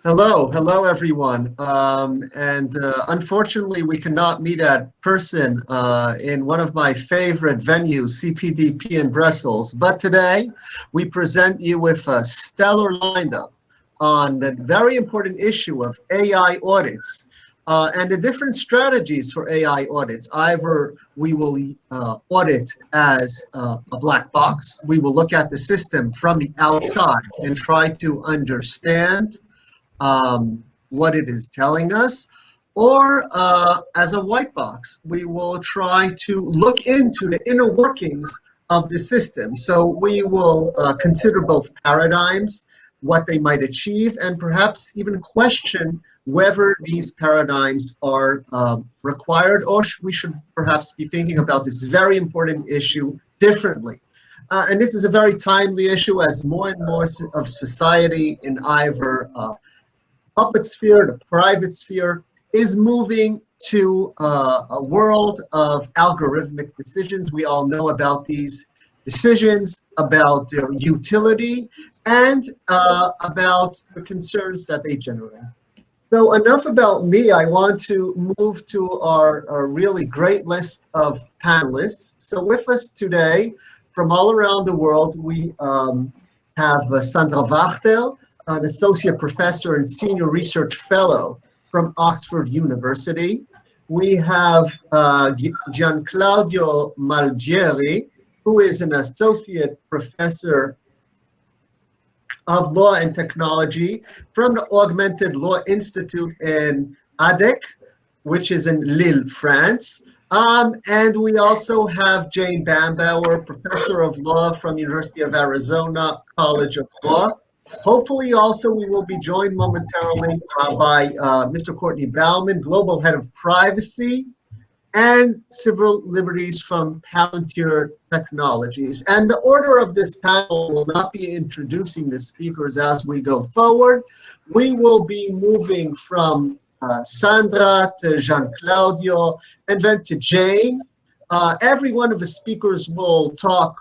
Hello everyone. Unfortunately, we cannot meet at person in one of my favorite venues, CPDP in Brussels. But today, we present you with a stellar lineup on the very important issue of AI audits and the different strategies for AI audits. Either we will audit as a black box, we will look at the system from the outside and try to understand what it is telling us, or as a white box, we will try to look into the inner workings of the system. So we will consider both paradigms, what they might achieve, and perhaps even question whether these paradigms are required, or we should perhaps be thinking about this very important issue differently. And this is a very timely issue as more and more of society in either public sphere, the private sphere, is moving to a world of algorithmic decisions. We all know about these decisions, about their utility, and about the concerns that they generate. So enough about me. I want to move to our really great list of panelists. So with us today, from all around the world, we have Sandra Wachter, an associate professor and senior research fellow from Oxford University. We have Gianclaudio Malgieri, who is an associate professor of law and technology from the Augmented Law Institute in ADEC, which is in Lille, France. And we also have Jane Bambauer, professor of law from University of Arizona College of Law. Hopefully also we will be joined momentarily by Mr. Courtney Bauman, Global Head of Privacy and Civil Liberties from Palantir Technologies. And the order of this panel will not be introducing the speakers as we go forward. We will be moving from Sandra to Gianclaudio and then to Jane. Every one of the speakers will talk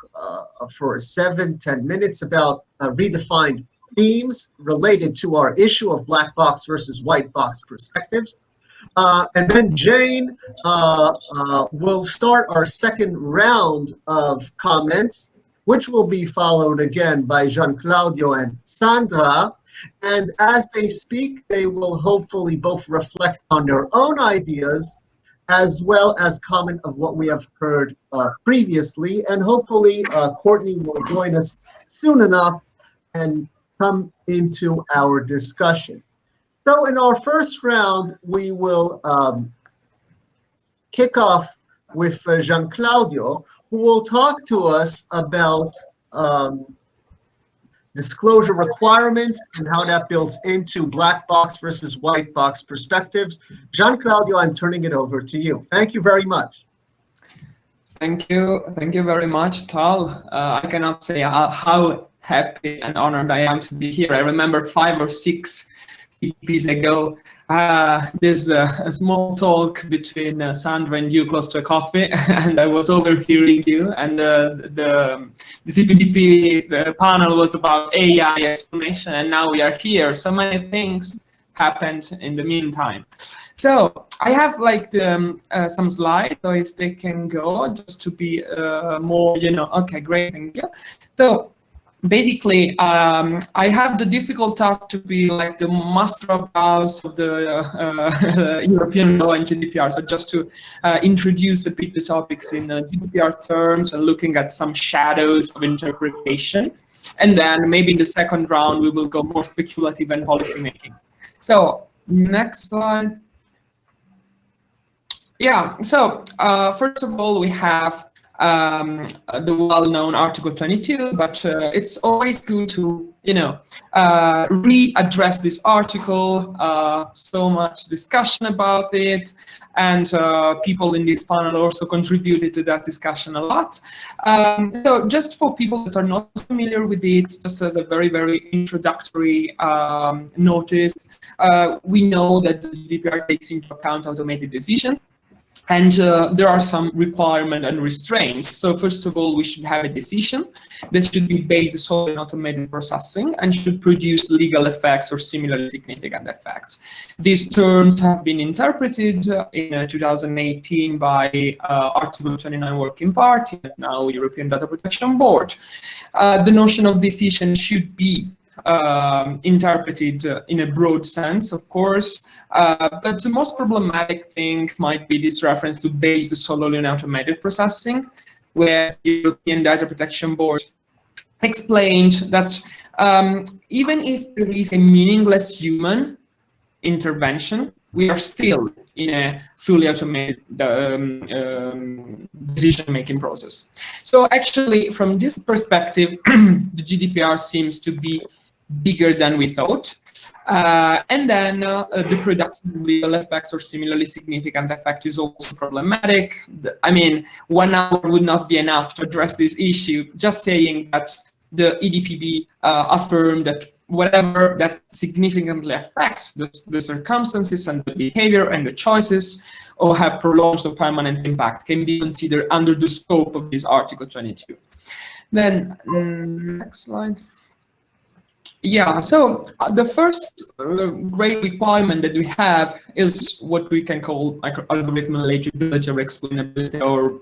for 7-10 minutes about redefined themes related to our issue of black box versus white box perspectives. And then Jane will start our second round of comments, which will be followed again by Gianclaudio and Sandra. And as they speak, they will hopefully both reflect on their own ideas as well as comment of what we have heard previously. And hopefully Courtney will join us soon enough and come into our discussion. So in our first round, we will kick off with Gianclaudio, who will talk to us about disclosure requirements and how that builds into black box versus white box perspectives. Gianclaudio, I'm turning it over to you. Thank you very much. Thank you very much, Tal. I cannot say how happy and honored I am to be here. I remember 5 or 6 CPs ago, there's a small talk between Sandra and you close to a coffee, and I was overhearing you, and the CPDP panel was about AI explanation, and now we are here. So many things happened in the meantime. So I have like some slides, so if they can go, just to be more, okay, great, thank you. So basically, I have the difficult task to be like the master of house of the European law and GDPR. So just to introduce a bit the topics in GDPR terms and looking at some shadows of interpretation. And then maybe in the second round, we will go more speculative and policy making. So next slide. Yeah, so first of all, we have the well-known Article 22, but it's always good to, readdress this article. So much discussion about it, and people in this panel also contributed to that discussion a lot. So just for people that are not familiar with it, just as a very, very introductory notice, we know that the GDPR takes into account automated decisions. And there are some requirements and restraints. So first of all, we should have a decision that should be based solely on automated processing and should produce legal effects or similarly significant effects. These terms have been interpreted in 2018 by Article 29 Working Party, and now European Data Protection Board. The notion of decision should be interpreted in a broad sense, of course, but the most problematic thing might be this reference to based solely on automated processing, where the European Data Protection Board explained that even if there is a meaningless human intervention, we are still in a fully automated decision-making process. So actually, from this perspective, the GDPR seems to be bigger than we thought. And then the production of legal effects or similarly significant effect is also problematic. I mean, 1 hour would not be enough to address this issue. Just saying that the EDPB affirmed that whatever that significantly affects the circumstances and the behavior and the choices or have prolonged or permanent impact can be considered under the scope of this Article 22. Then, next slide. Yeah, so the first great requirement that we have is what we can call algorithmic legibility or explainability or,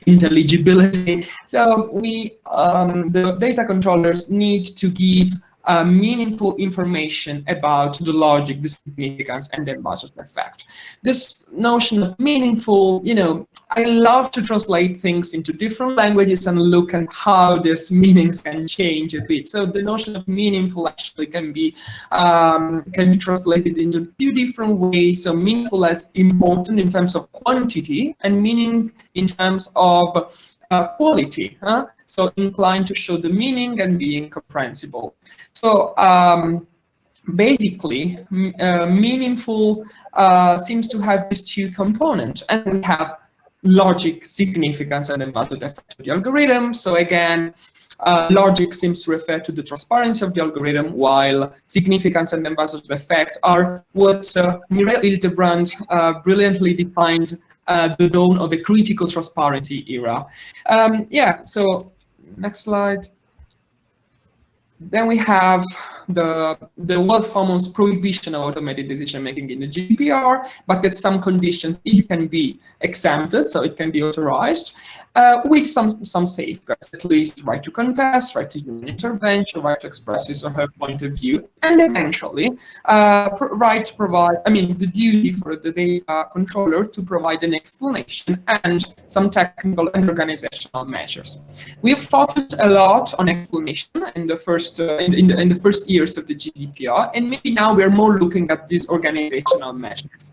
intelligibility. So the data controllers need to give meaningful information about the logic, the significance, and the budget effect. This notion of meaningful, I love to translate things into different languages and look at how these meanings can change a bit. So the notion of meaningful actually can be translated into 2 different ways. So meaningful as important in terms of quantity and meaning in terms of quality. So inclined to show the meaning and being comprehensible. So basically, meaningful seems to have these 2 components, and we have logic, significance, and then budget effect of the algorithm. So again, logic seems to refer to the transparency of the algorithm, while significance and then budget effect are what Mireille Hildebrand brilliantly defined the dawn of the critical transparency era. Yeah, so next slide. Then we have the world famous prohibition of automated decision making in the GDPR, but at some conditions it can be exempted, so it can be authorized with some safeguards, at least right to contest, right to human intervention, right to express his or her point of view, and eventually right to provide, the duty for the data controller to provide an explanation and some technical and organizational measures. We've focused a lot on explanation in the first in the first years of the GDPR, and maybe now we're more looking at these organizational measures.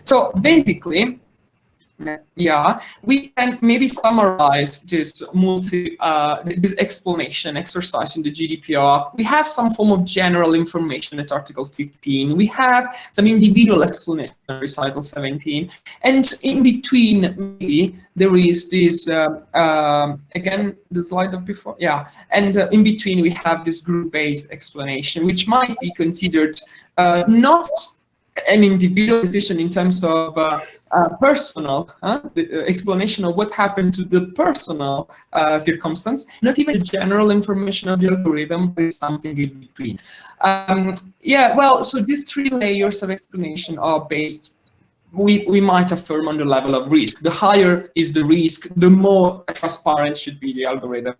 So basically, yeah, we can maybe summarize this this explanation exercise in the GDPR. We have some form of general information at Article 15. We have some individual explanation at Recital 17, and in between, maybe there is this again the slide of before, yeah, and in between we have this group-based explanation, which might be considered not an individual decision in terms of personal the explanation of what happened to the personal circumstance, not even the general information of the algorithm, but something in between. Yeah, well, so these 3 layers of explanation are based, we might affirm, on the level of risk. The higher is the risk, the more transparent should be the algorithm.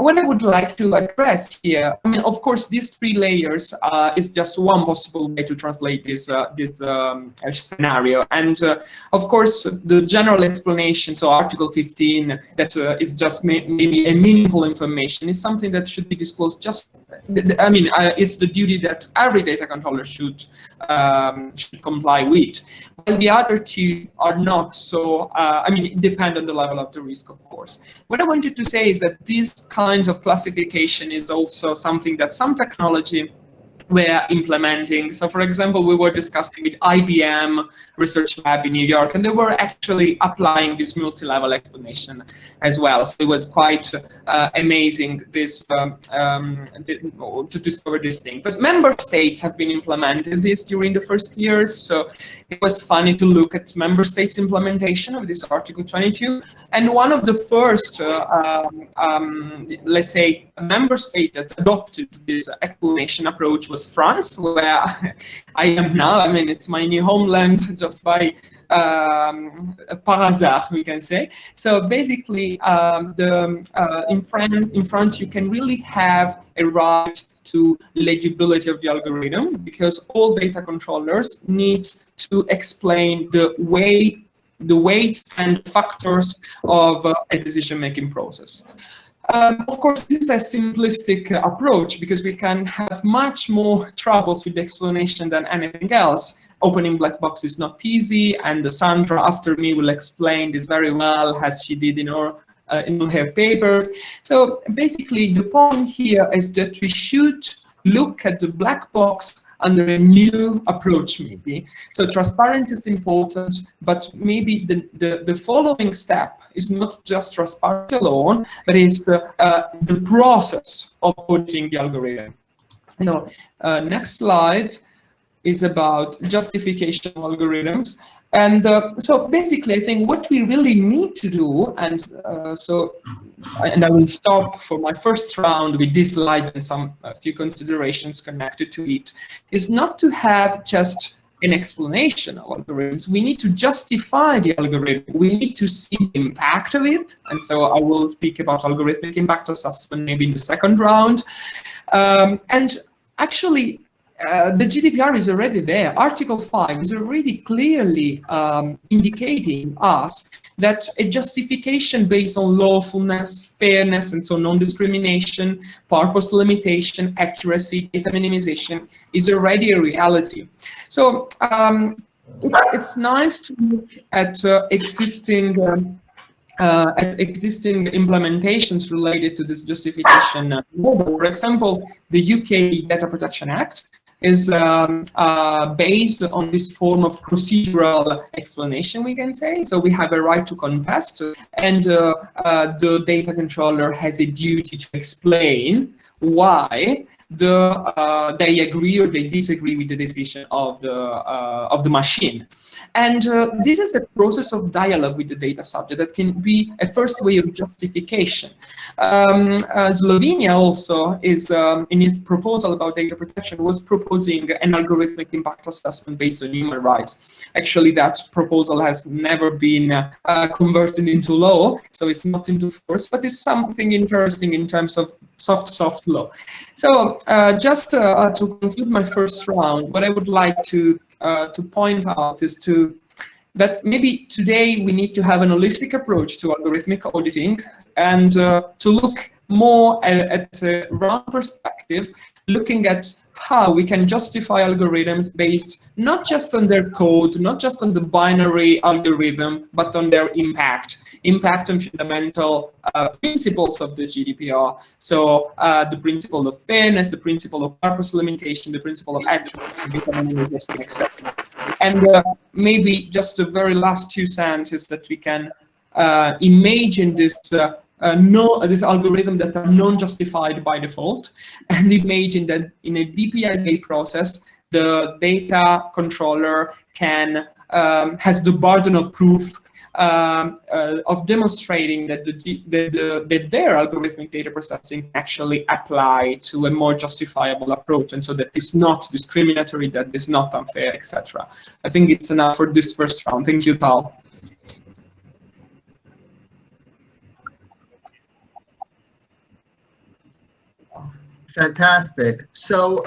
What I would like to address here, of course, these 3 layers is just one possible way to translate this scenario. And of course, the general explanation, so Article 15, that is just maybe a meaningful information, is something that should be disclosed just, it's the duty that every data controller should comply with. While the other 2 are not, so it depends on the level of the risk, of course. What I wanted to say is that this kind of classification is also something that some technology were implementing. So for example, we were discussing with IBM Research Lab in New York, and they were actually applying this multi-level explanation as well. So it was quite amazing to discover this thing. But member states have been implementing this during the first years. So it was funny to look at member states' implementation of this Article 22. And one of the first, let's say, member state that adopted this explanation approach was France, where I am now. I mean, it's my new homeland just by par hasard, we can say. So basically, in France, you can really have a right to legibility of the algorithm, because all data controllers need to explain the weights and factors of a decision-making process. Of course, this is a simplistic approach, because we can have much more troubles with the explanation than anything else. Opening black box is not easy, and Sandra after me will explain this very well, as she did in her papers. So basically, the point here is that we should look at the black box under a new approach, maybe. So transparency is important, but maybe the following step is not just transparency alone, but is the process of auditing the algorithm. Now, next slide is about justification of algorithms. And so basically, I think what we really need to do, and I will stop for my first round with this slide and a few considerations connected to it, is not to have just an explanation of algorithms. We need to justify the algorithm. We need to see the impact of it. And so I will speak about algorithmic impact assessment maybe in the second round. And actually, the GDPR is already there. Article 5 is already clearly indicating us that a justification based on lawfulness, fairness, and so non-discrimination, purpose limitation, accuracy, data minimization is already a reality. So it's nice to look at existing implementations related to this justification model. For example, the UK Data Protection Act is based on this form of procedural explanation, we can say. So we have a right to contest, and the data controller has a duty to explain why they agree or they disagree with the decision of the machine. And this is a process of dialogue with the data subject that can be a first way of justification. Slovenia also is, in its proposal about data protection, was proposing an algorithmic impact assessment based on human rights. Actually, that proposal has never been converted into law, so it's not into force, but it's something interesting in terms of soft law. So just to conclude my first round, what I would like to point out is that maybe today we need to have an holistic approach to algorithmic auditing, and to look more at a round perspective, looking at how we can justify algorithms based not just on their code, not just on the binary algorithm, but on their impact on fundamental principles of the GDPR. So the principle of fairness, the principle of purpose limitation, the principle of accuracy, etc. And maybe just the very last 2 sentences that we can imagine this this algorithm that are non-justified by default, and imagine that in a DPIA process, the data controller can has the burden of proof of demonstrating that their algorithmic data processing can actually apply to a more justifiable approach, and so that it's not discriminatory, that it's not unfair, etc. I think it's enough for this first round. Thank you, Tal. Fantastic. So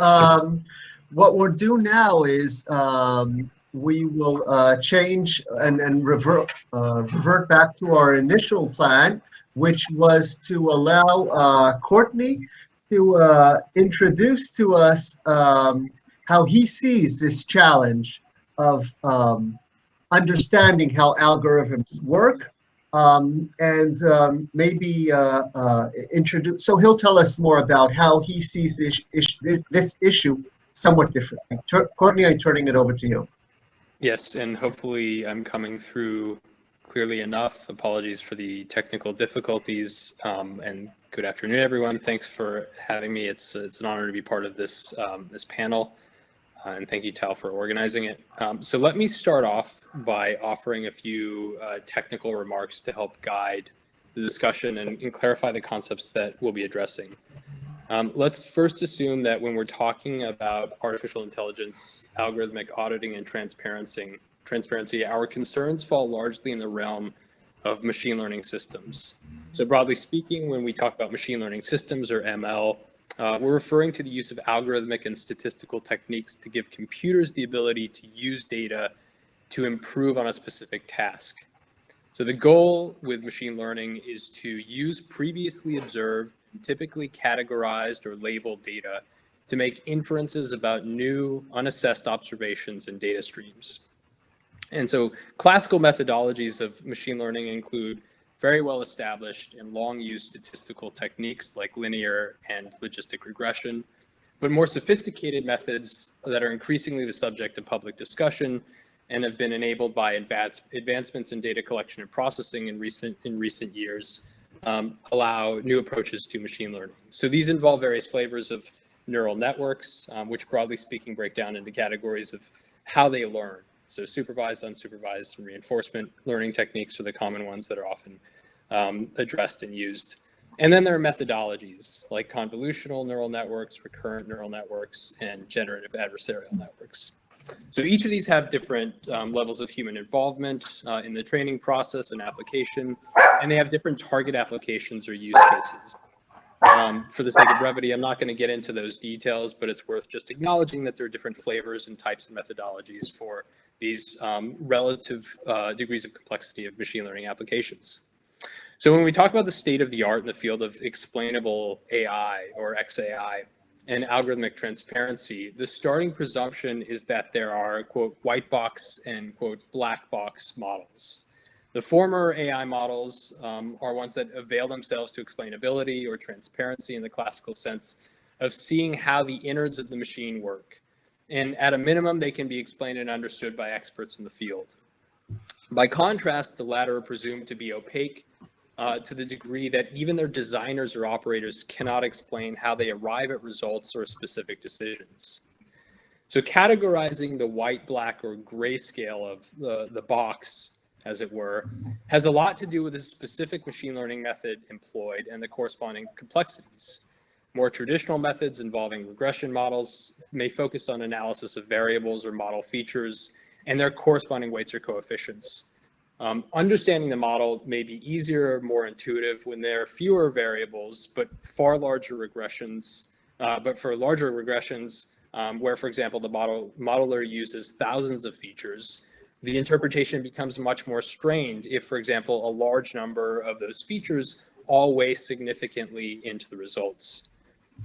what we'll do now is we will change and revert back to our initial plan, which was to allow Courtney to introduce to us how he sees this challenge of understanding how algorithms work, and maybe introduce. So he'll tell us more about how he sees this issue somewhat differently. Courtney, I'm turning it over to you. Yes, and hopefully I'm coming through clearly enough. Apologies for the technical difficulties, and good afternoon, everyone. Thanks for having me. It's an honor to be part of this this panel, and thank you, Tal, for organizing it. So let me start off by offering a few technical remarks to help guide the discussion and clarify the concepts that we'll be addressing. Let's first assume that when we're talking about artificial intelligence, algorithmic auditing, and transparency, our concerns fall largely in the realm of machine learning systems. So broadly speaking, when we talk about machine learning systems or ML, we're referring to the use of algorithmic and statistical techniques to give computers the ability to use data to improve on a specific task. So the goal with machine learning is to use previously observed, typically categorized or labeled data to make inferences about new, unassessed observations and data streams. And so classical methodologies of machine learning include very well established and long used statistical techniques like linear and logistic regression, but more sophisticated methods that are increasingly the subject of public discussion and have been enabled by advancements in data collection and processing in recent years allow new approaches to machine learning. So these involve various flavors of neural networks, which broadly speaking break down into categories of how they learn. So supervised, unsupervised, and reinforcement learning techniques are the common ones that are often addressed and used. And then there are methodologies like convolutional neural networks, recurrent neural networks, and generative adversarial networks. So each of these have different levels of human involvement in the training process and application, and they have different target applications or use cases. For the sake of brevity, I'm not going to get into those details, but it's worth just acknowledging that there are different flavors and types of methodologies for these relative degrees of complexity of machine learning applications. So when we talk about the state of the art in the field of explainable AI or XAI, and algorithmic transparency, the starting presumption is that there are, quote, white box and, quote, black box models. The former AI models are ones that avail themselves to explainability or transparency in the classical sense of seeing how the innards of the machine work. And at a minimum, they can be explained and understood by experts in the field. By contrast, the latter are presumed to be opaque to the degree that even their designers or operators cannot explain how they arrive at results or specific decisions. So categorizing the white, black, or gray scale of the box, as it were, has a lot to do with the specific machine learning method employed and the corresponding complexities. More traditional methods involving regression models may focus on analysis of variables or model features and their corresponding weights or coefficients. Understanding the model may be easier, more intuitive when there are fewer variables, but far larger regressions. But for larger regressions, where, for example, the modeler uses thousands of features, the interpretation becomes much more strained if, for example, a large number of those features all weigh significantly into the results.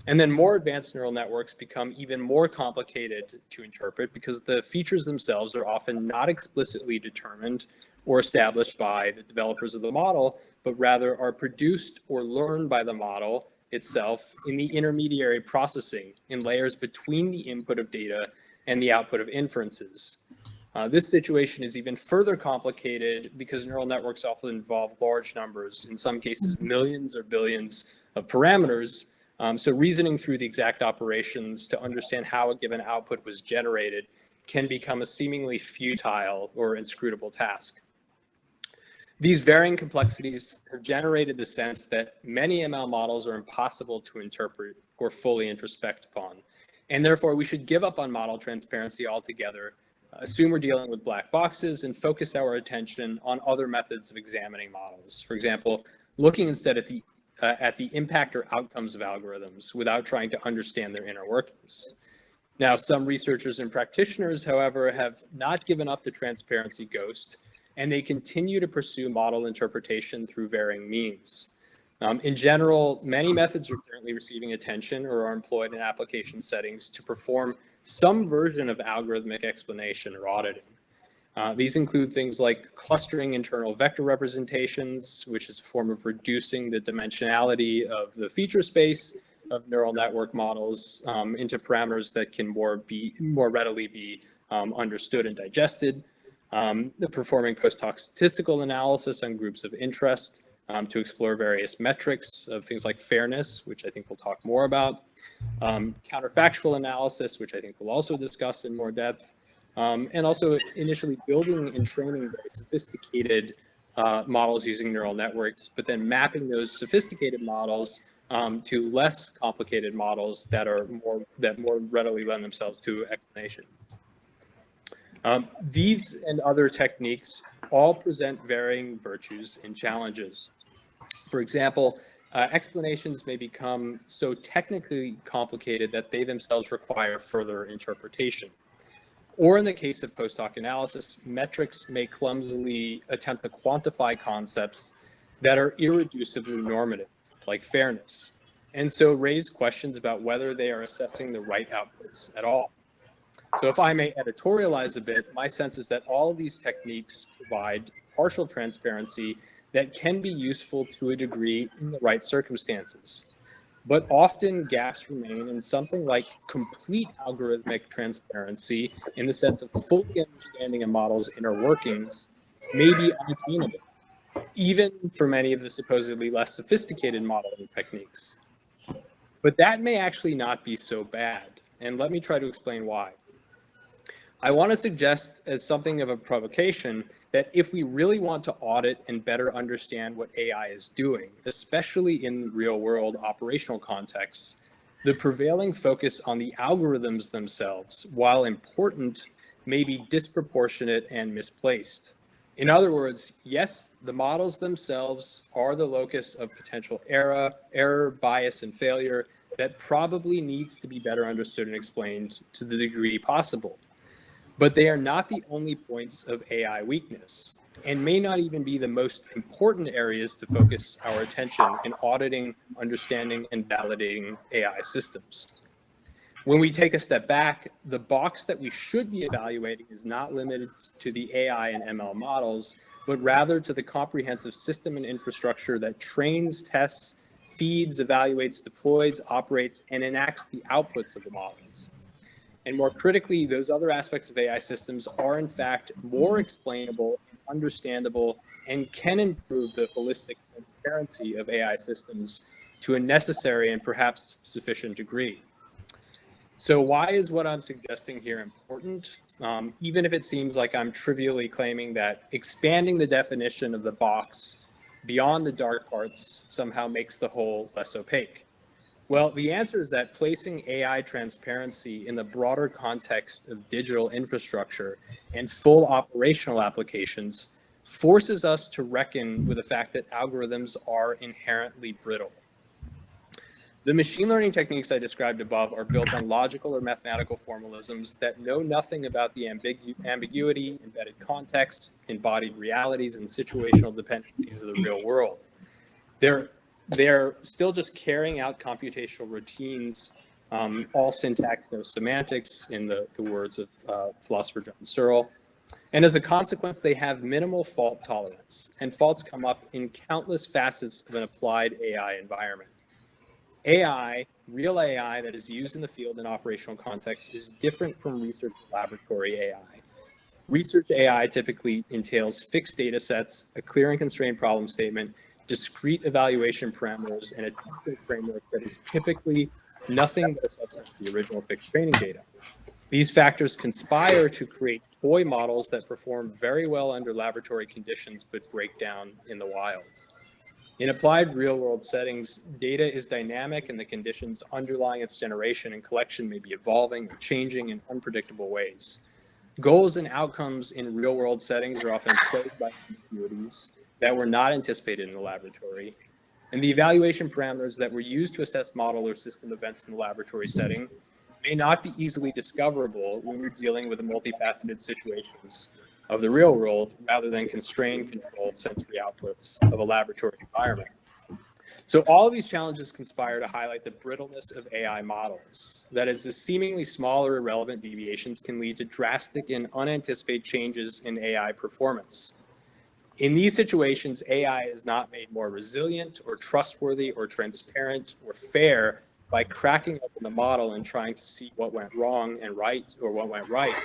And then more advanced neural networks become even more complicated to interpret because the features themselves are often not explicitly determined or established by the developers of the model, but rather are produced or learned by the model itself in the intermediary processing in layers between the input of data and the output of inferences. This situation is even further complicated because neural networks often involve large numbers, in some cases millions or billions of parameters. So reasoning through the exact operations to understand how a given output was generated can become a seemingly futile or inscrutable task. These varying complexities have generated the sense that many ML models are impossible to interpret or fully introspect upon. And therefore, we should give up on model transparency altogether, assume we're dealing with black boxes, and focus our attention on other methods of examining models. For example, looking instead at the impact or outcomes of algorithms without trying to understand their inner workings. Now, some researchers and practitioners, however, have not given up the transparency ghost, and they continue to pursue model interpretation through varying means. In general, many methods are currently receiving attention or are employed in application settings to perform some version of algorithmic explanation or auditing. These include things like clustering internal vector representations, which is a form of reducing the dimensionality of the feature space of neural network models into parameters that can more readily be understood and digested. Performing post-hoc statistical analysis on groups of interest to explore various metrics of things like fairness, which I think we'll talk more about. Counterfactual analysis, which I think we'll also discuss in more depth. And also initially building and training very sophisticated models using neural networks, but then mapping those sophisticated models to less complicated models that more readily lend themselves to explanation. These and other techniques all present varying virtues and challenges. For example, explanations may become so technically complicated that they themselves require further interpretation. Or in the case of post-hoc analysis, metrics may clumsily attempt to quantify concepts that are irreducibly normative, like fairness, and so raise questions about whether they are assessing the right outputs at all. So if I may editorialize a bit, my sense is that all of these techniques provide partial transparency that can be useful to a degree in the right circumstances. But often gaps remain in something like complete algorithmic transparency in the sense of fully understanding a model's inner workings may be unattainable, even for many of the supposedly less sophisticated modeling techniques. But that may actually not be so bad, and let me try to explain why. I want to suggest as something of a provocation that if we really want to audit and better understand what AI is doing, especially in real-world operational contexts, the prevailing focus on the algorithms themselves, while important, may be disproportionate and misplaced. In other words, yes, the models themselves are the locus of potential error, bias, and failure that probably needs to be better understood and explained to the degree possible. But they are not the only points of AI weakness, and may not even be the most important areas to focus our attention in auditing, understanding, and validating AI systems. When we take a step back, the box that we should be evaluating is not limited to the AI and ML models, but rather to the comprehensive system and infrastructure that trains, tests, feeds, evaluates, deploys, operates, and enacts the outputs of the models. And more critically, those other aspects of AI systems are in fact more explainable, understandable, and can improve the holistic transparency of AI systems to a necessary and perhaps sufficient degree. So why is what I'm suggesting here important? Even if it seems like I'm trivially claiming that expanding the definition of the box beyond the dark parts somehow makes the whole less opaque. Well, the answer is that placing AI transparency in the broader context of digital infrastructure and full operational applications forces us to reckon with the fact that algorithms are inherently brittle. The machine learning techniques I described above are built on logical or mathematical formalisms that know nothing about the ambiguity, embedded context, embodied realities, and situational dependencies of the real world. They're still just carrying out computational routines, all syntax, no semantics, in the words of philosopher John Searle. And as a consequence, they have minimal fault tolerance, and faults come up in countless facets of an applied AI environment. AI, real AI that is used in the field in operational context, is different from research laboratory AI. Research AI typically entails fixed data sets, a clear and constrained problem statement, discrete evaluation parameters, and a testing framework that is typically nothing but a subset of the original fixed training data. These factors conspire to create toy models that perform very well under laboratory conditions but break down in the wild. In applied real-world settings, data is dynamic and the conditions underlying its generation and collection may be evolving or changing in unpredictable ways. Goals and outcomes in real-world settings are often plagued by ambiguities that were not anticipated in the laboratory, and the evaluation parameters that were used to assess model or system events in the laboratory setting may not be easily discoverable when we're dealing with the multifaceted situations of the real world rather than constrained, controlled sensory outputs of a laboratory environment. So all of these challenges conspire to highlight the brittleness of AI models. That is, the seemingly small or irrelevant deviations can lead to drastic and unanticipated changes in AI performance. In these situations, AI is not made more resilient or trustworthy or transparent or fair by cracking open the model and trying to see what went wrong and right, or what went right,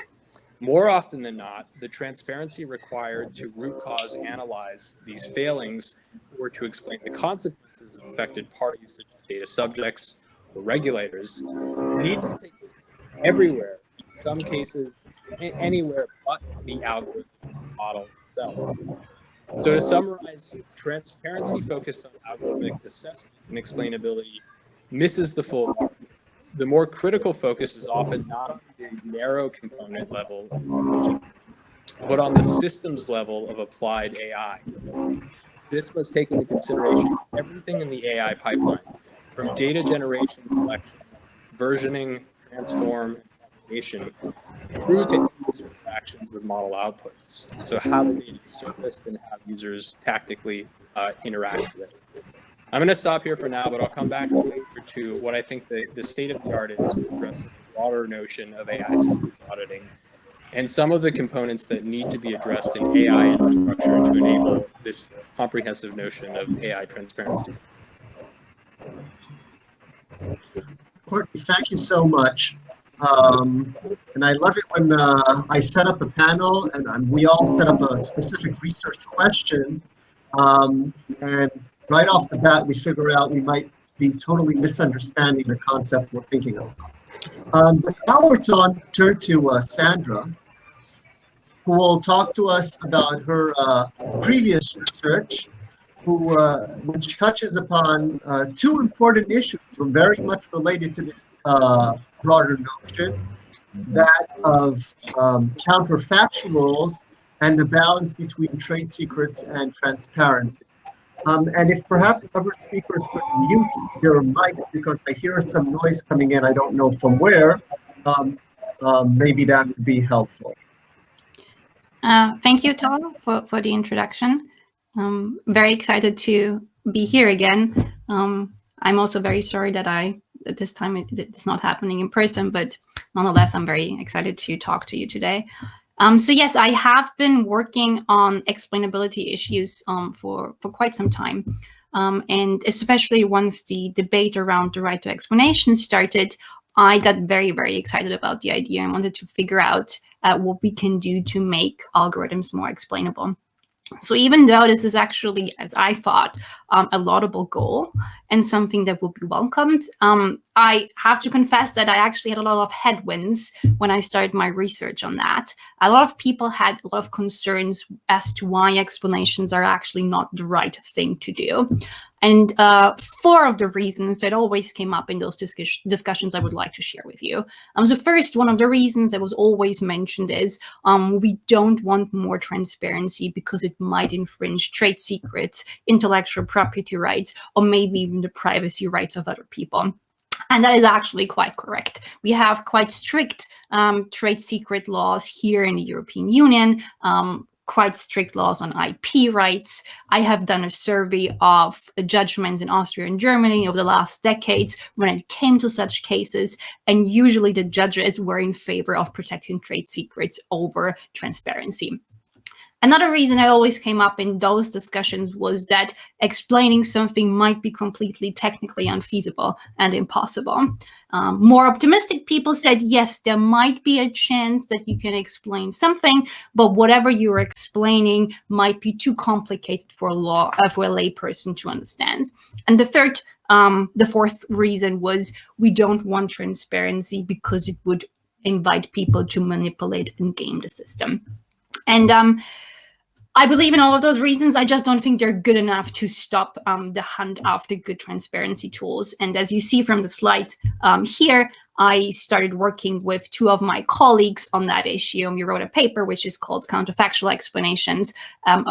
more often than not, the transparency required to root cause analyze these failings or to explain the consequences of affected parties such as data subjects or regulators needs to take place everywhere, in some cases anywhere but the algorithm model itself. So to summarize, transparency focused on algorithmic assessment and explainability misses the full mark. The more critical focus is often not on the narrow component level of information, but on the systems level of applied AI. This must take into consideration everything in the AI pipeline, from data generation, collection, versioning, transform, and propagation, through to user interactions with model outputs. So how the data is surfaced and how users tactically interact with it. I'm going to stop here for now, but I'll come back later to what I think the state of the art is for addressing the broader notion of AI systems auditing and some of the components that need to be addressed in AI infrastructure to enable this comprehensive notion of AI transparency. Courtney, thank you so much. And I love it when I set up a panel and we all set up a specific research question. And right off the bat, we figure out we might be totally misunderstanding the concept we're thinking of. But now we're turn to Sandra, who will talk to us about her previous research, which touches upon two important issues very much related to this broader notion, that of counterfactuals and the balance between trade secrets and transparency. And if perhaps other speakers could mute their mic, because I hear some noise coming in, I don't know from where, maybe that would be helpful. Thank you, Tal, for the introduction. Very excited to be here again. I'm also very sorry that this time it's not happening in person, but nonetheless, I'm very excited to talk to you today. So yes, I have been working on explainability issues for quite some time. And especially once the debate around the right to explanation started, I got very, very excited about the idea and wanted to figure out what we can do to make algorithms more explainable. So even though this is actually, as I thought, a laudable goal and something that will be welcomed, I have to confess that I actually had a lot of headwinds when I started my research on that. A lot of people had a lot of concerns as to why explanations are actually not the right thing to do. And 4 of the reasons that always came up in those discussions I would like to share with you. So first, one of the reasons that was always mentioned is we don't want more transparency because it might infringe trade secrets, intellectual property rights, or maybe even the privacy rights of other people. And that is actually quite correct. We have quite strict trade secret laws here in the European Union, quite strict laws on IP rights. I have done a survey of judgments in Austria and Germany over the last decades when it came to such cases, and usually the judges were in favor of protecting trade secrets over transparency. Another reason I always came up in those discussions was that explaining something might be completely technically unfeasible and impossible. More optimistic people said, yes, there might be a chance that you can explain something, but whatever you're explaining might be too complicated for a layperson to understand. And the fourth reason was we don't want transparency because it would invite people to manipulate and game the system. And I believe in all of those reasons. I just don't think they're good enough to stop the hunt after good transparency tools. And as you see from the slide here, I started working with 2 of my colleagues on that issue. And we wrote a paper which is called Counterfactual Explanations, without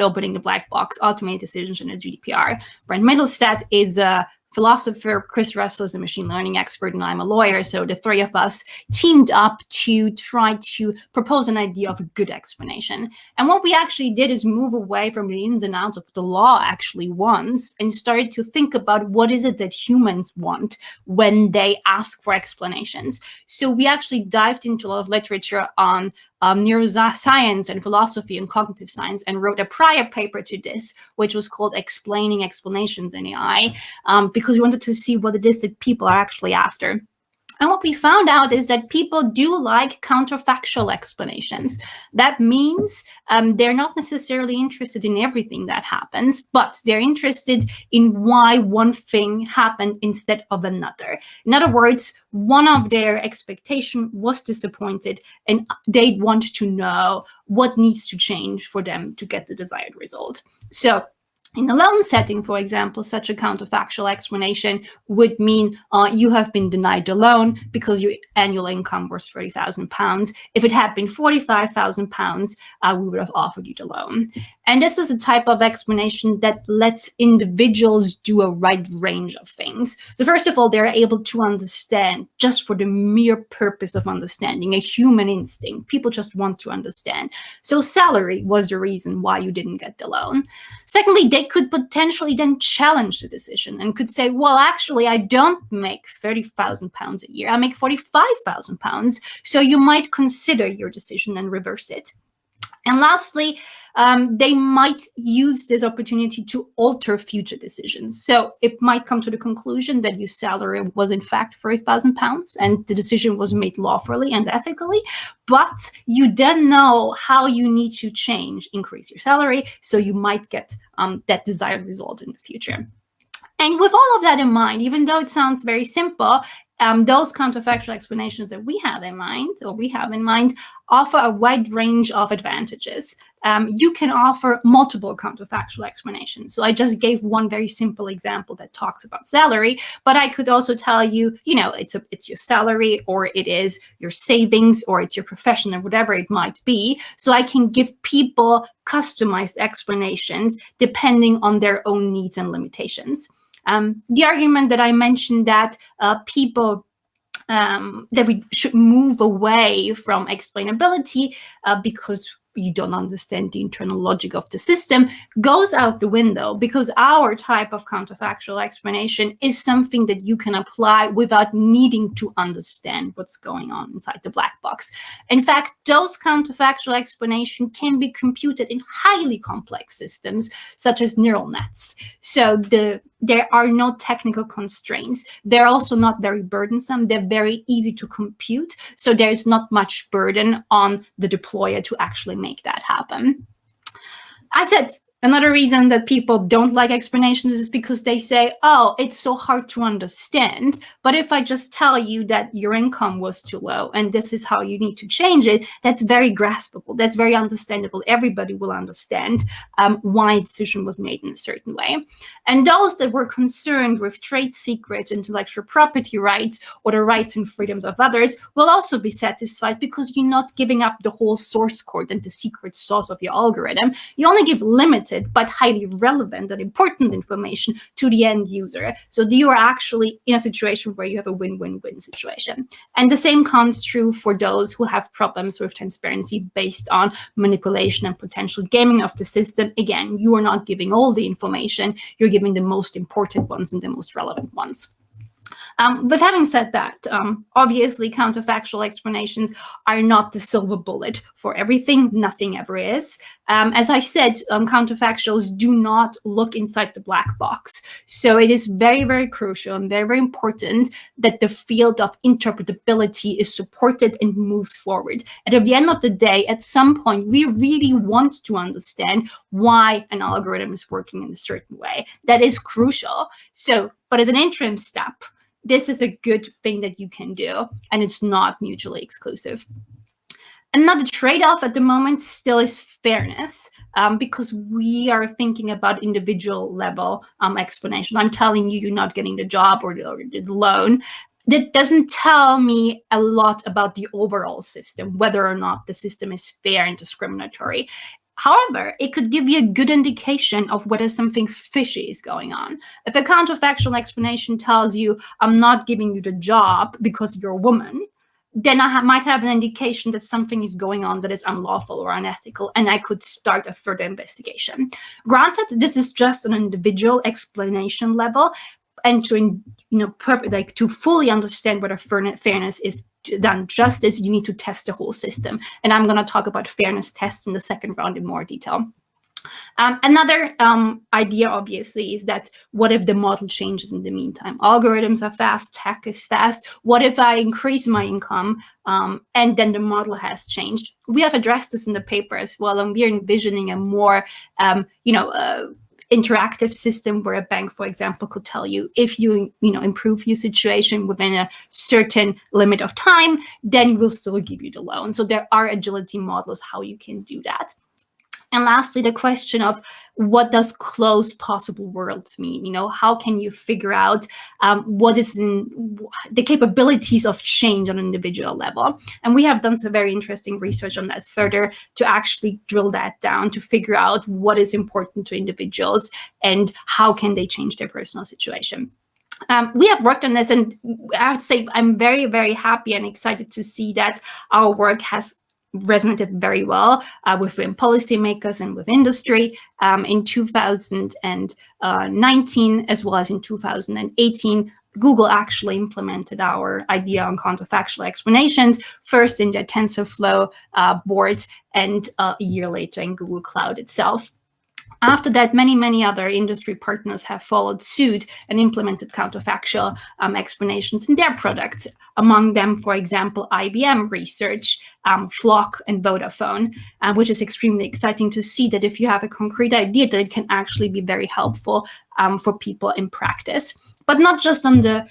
opening the black box, automated decisions in the GDPR. Brent Mittelstadt is a philosopher, Chris Russell is a machine learning expert, and I'm a lawyer. So the 3 of us teamed up to try to propose an idea of a good explanation. And what we actually did is move away from the ins and outs of the law actually wants and started to think about what is it that humans want when they ask for explanations. So we actually dived into a lot of literature on neuroscience and philosophy and cognitive science and wrote a prior paper to this, which was called Explaining Explanations in AI, because we wanted to see what it is that people are actually after. And what we found out is that people do like counterfactual explanations. That means they're not necessarily interested in everything that happens, but they're interested in why one thing happened instead of another. In other words, one of their expectation was disappointed, and they want to know what needs to change for them to get the desired result. So in a loan setting, for example, such a counterfactual explanation would mean you have been denied the loan because your annual income was £30,000. If it had been £45,000, we would have offered you the loan. And this is a type of explanation that lets individuals do a wide range of things. So first of all, they're able to understand just for the mere purpose of understanding, a human instinct. People just want to understand. So salary was the reason why you didn't get the loan. Secondly, they could potentially then challenge the decision and could say, well, actually, I don't make £30,000 a year. I make £45,000. So you might consider your decision and reverse it. And lastly, they might use this opportunity to alter future decisions. So it might come to the conclusion that your salary was in fact £30,000 and the decision was made lawfully and ethically, but you then know how you need to increase your salary, so you might get that desired result in the future. And with all of that in mind, even though it sounds very simple, those counterfactual explanations that we have in mind offer a wide range of advantages. You can offer multiple counterfactual explanations. So I just gave one very simple example that talks about salary, but I could also tell you, it's your salary, or it is your savings, or it's your profession, or whatever it might be. So I can give people customized explanations depending on their own needs and limitations. The argument that I mentioned that that we should move away from explainability because you don't understand the internal logic of the system goes out the window, because our type of counterfactual explanation is something that you can apply without needing to understand what's going on inside the black box. In fact, those counterfactual explanations can be computed in highly complex systems, such as neural nets. So there are no technical constraints. They're also not very burdensome. They're very easy to compute. So there's not much burden on the deployer to actually make that happen. I said another reason that people don't like explanations is because they say, oh, it's so hard to understand. But if I just tell you that your income was too low and this is how you need to change it, that's very graspable. That's very understandable. Everybody will understand why a decision was made in a certain way. And those that were concerned with trade secrets, intellectual property rights, or the rights and freedoms of others will also be satisfied, because you're not giving up the whole source code and the secret sauce of your algorithm. You only give limited but highly relevant and important information to the end user. So you are actually in a situation where you have a win-win-win situation. And the same comes true for those who have problems with transparency based on manipulation and potential gaming of the system. Again, you are not giving all the information, you're giving the most important ones and the most relevant ones. But having said that, obviously counterfactual explanations are not the silver bullet for everything. Nothing ever is. As I said, counterfactuals do not look inside the black box. So it is very, very crucial and very, very important that the field of interpretability is supported and moves forward. And at the end of the day, at some point, we really want to understand why an algorithm is working in a certain way. That is crucial. So, but as an interim step, this is a good thing that you can do, and it's not mutually exclusive. Another trade-off at the moment still is fairness, because we are thinking about individual level explanation. I'm telling you, you're not getting the job or the loan. That doesn't tell me a lot about the overall system, whether or not the system is fair and discriminatory. However, it could give you a good indication of whether something fishy is going on. If a counterfactual explanation tells you, I'm not giving you the job because you're a woman, then I might have an indication that something is going on that is unlawful or unethical, and I could start a further investigation. Granted, this is just an individual explanation level, and to fully understand whether fairness is done justice, you need to test the whole system. And I'm going to talk about fairness tests in the second round in more detail. Another idea, obviously, is that what if the model changes in the meantime? Algorithms are fast, tech is fast. What if I increase my income and then the model has changed? We have addressed this in the paper as well, and we're envisioning a more, interactive system where a bank, for example, could tell you if you improve your situation within a certain limit of time, then we will still give you the loan. So there are agility models how you can do that. And lastly, the question of what does closed possible worlds mean? How can you figure out what is in the capabilities of change on an individual level? And we have done some very interesting research on that further to actually drill that down to figure out what is important to individuals and how can they change their personal situation. We have worked on this, and I have to say I'm very, very happy and excited to see that our work has resonated very well within policymakers and with industry. In 2019, as well as in 2018, Google actually implemented our idea on counterfactual explanations, first in their TensorFlow board and a year later in Google Cloud itself. After that, many other industry partners have followed suit and implemented counterfactual explanations in their products. Among them, for example, IBM Research, Flock, and Vodafone, which is extremely exciting to see that if you have a concrete idea, that it can actually be very helpful for people in practice. But not just on the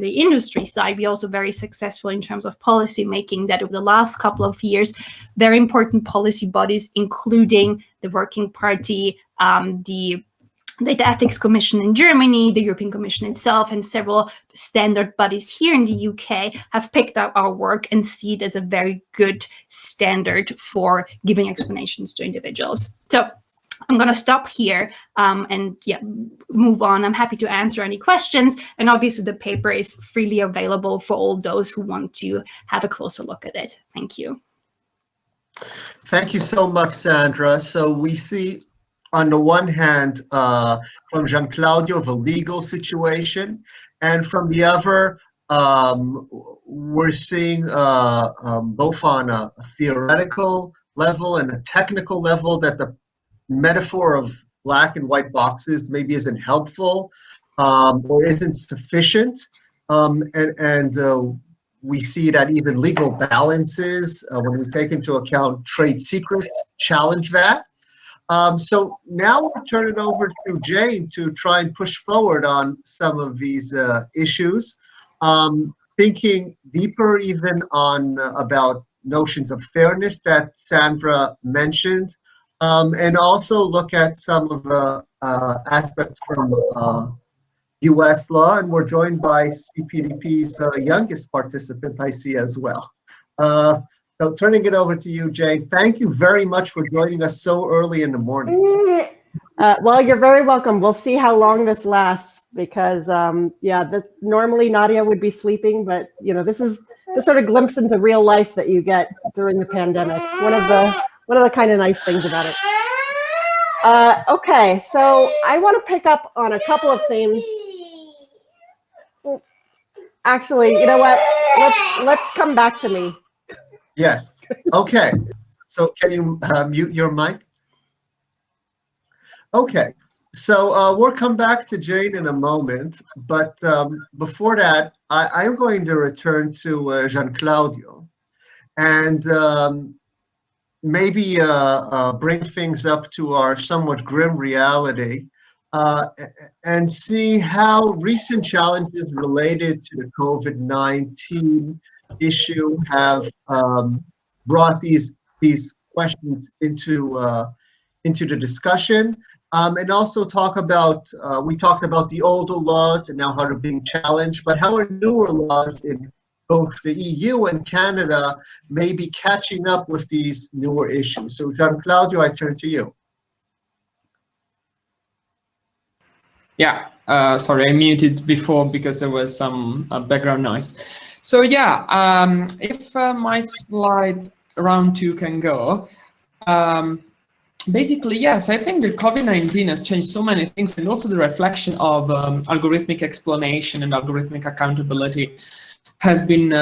industry side, we're also very successful in terms of policy making, that over the last couple of years, very important policy bodies, including the Working Party, the Data Ethics Commission in Germany, the European Commission itself, and several standard bodies here in the UK have picked up our work and see it as a very good standard for giving explanations to individuals. So I'm going to stop here and move on. I'm happy to answer any questions. And obviously, the paper is freely available for all those who want to have a closer look at it. Thank you. Thank you so much, Sandra. So we see, on the one hand, from Jean-Claudio, the legal situation, and from the other, we're seeing both on a theoretical level and a technical level that the metaphor of black and white boxes maybe isn't helpful or isn't sufficient, and we see that even legal balances, when we take into account trade secrets, challenge that. So now we'll turn it over to Jane to try and push forward on some of these issues, thinking deeper even on about notions of fairness that Sandra mentioned, and also look at some of the aspects from US law, and we're joined by CPDP's youngest participant, I see, as well. So turning it over to you, Jane. Thank you very much for joining us so early in the morning. Well, you're very welcome. We'll see how long this lasts, because normally Nadia would be sleeping, but this is the sort of glimpse into real life that you get during the pandemic. One of the kind of nice things about it. Okay, so I want to pick up on a couple of themes. Actually, you know what? Let's come back to me. Yes. Okay. So can you mute your mic? Okay. So we'll come back to Jane in a moment, but before that, I'm going to return to Jean-Claudio and maybe bring things up to our somewhat grim reality and see how recent challenges related to the COVID-19 issue have brought these questions into the discussion, and also talk about, we talked about the older laws and now how they're being challenged, but how are newer laws in both the EU and Canada may be catching up with these newer issues. So Jean-Claudio, I turn to you. Yeah, sorry, I muted before because there was some background noise. So yeah, if my slide round 2 can go. Basically, yes, I think that COVID-19 has changed so many things, and also the reflection of algorithmic explanation and algorithmic accountability. has been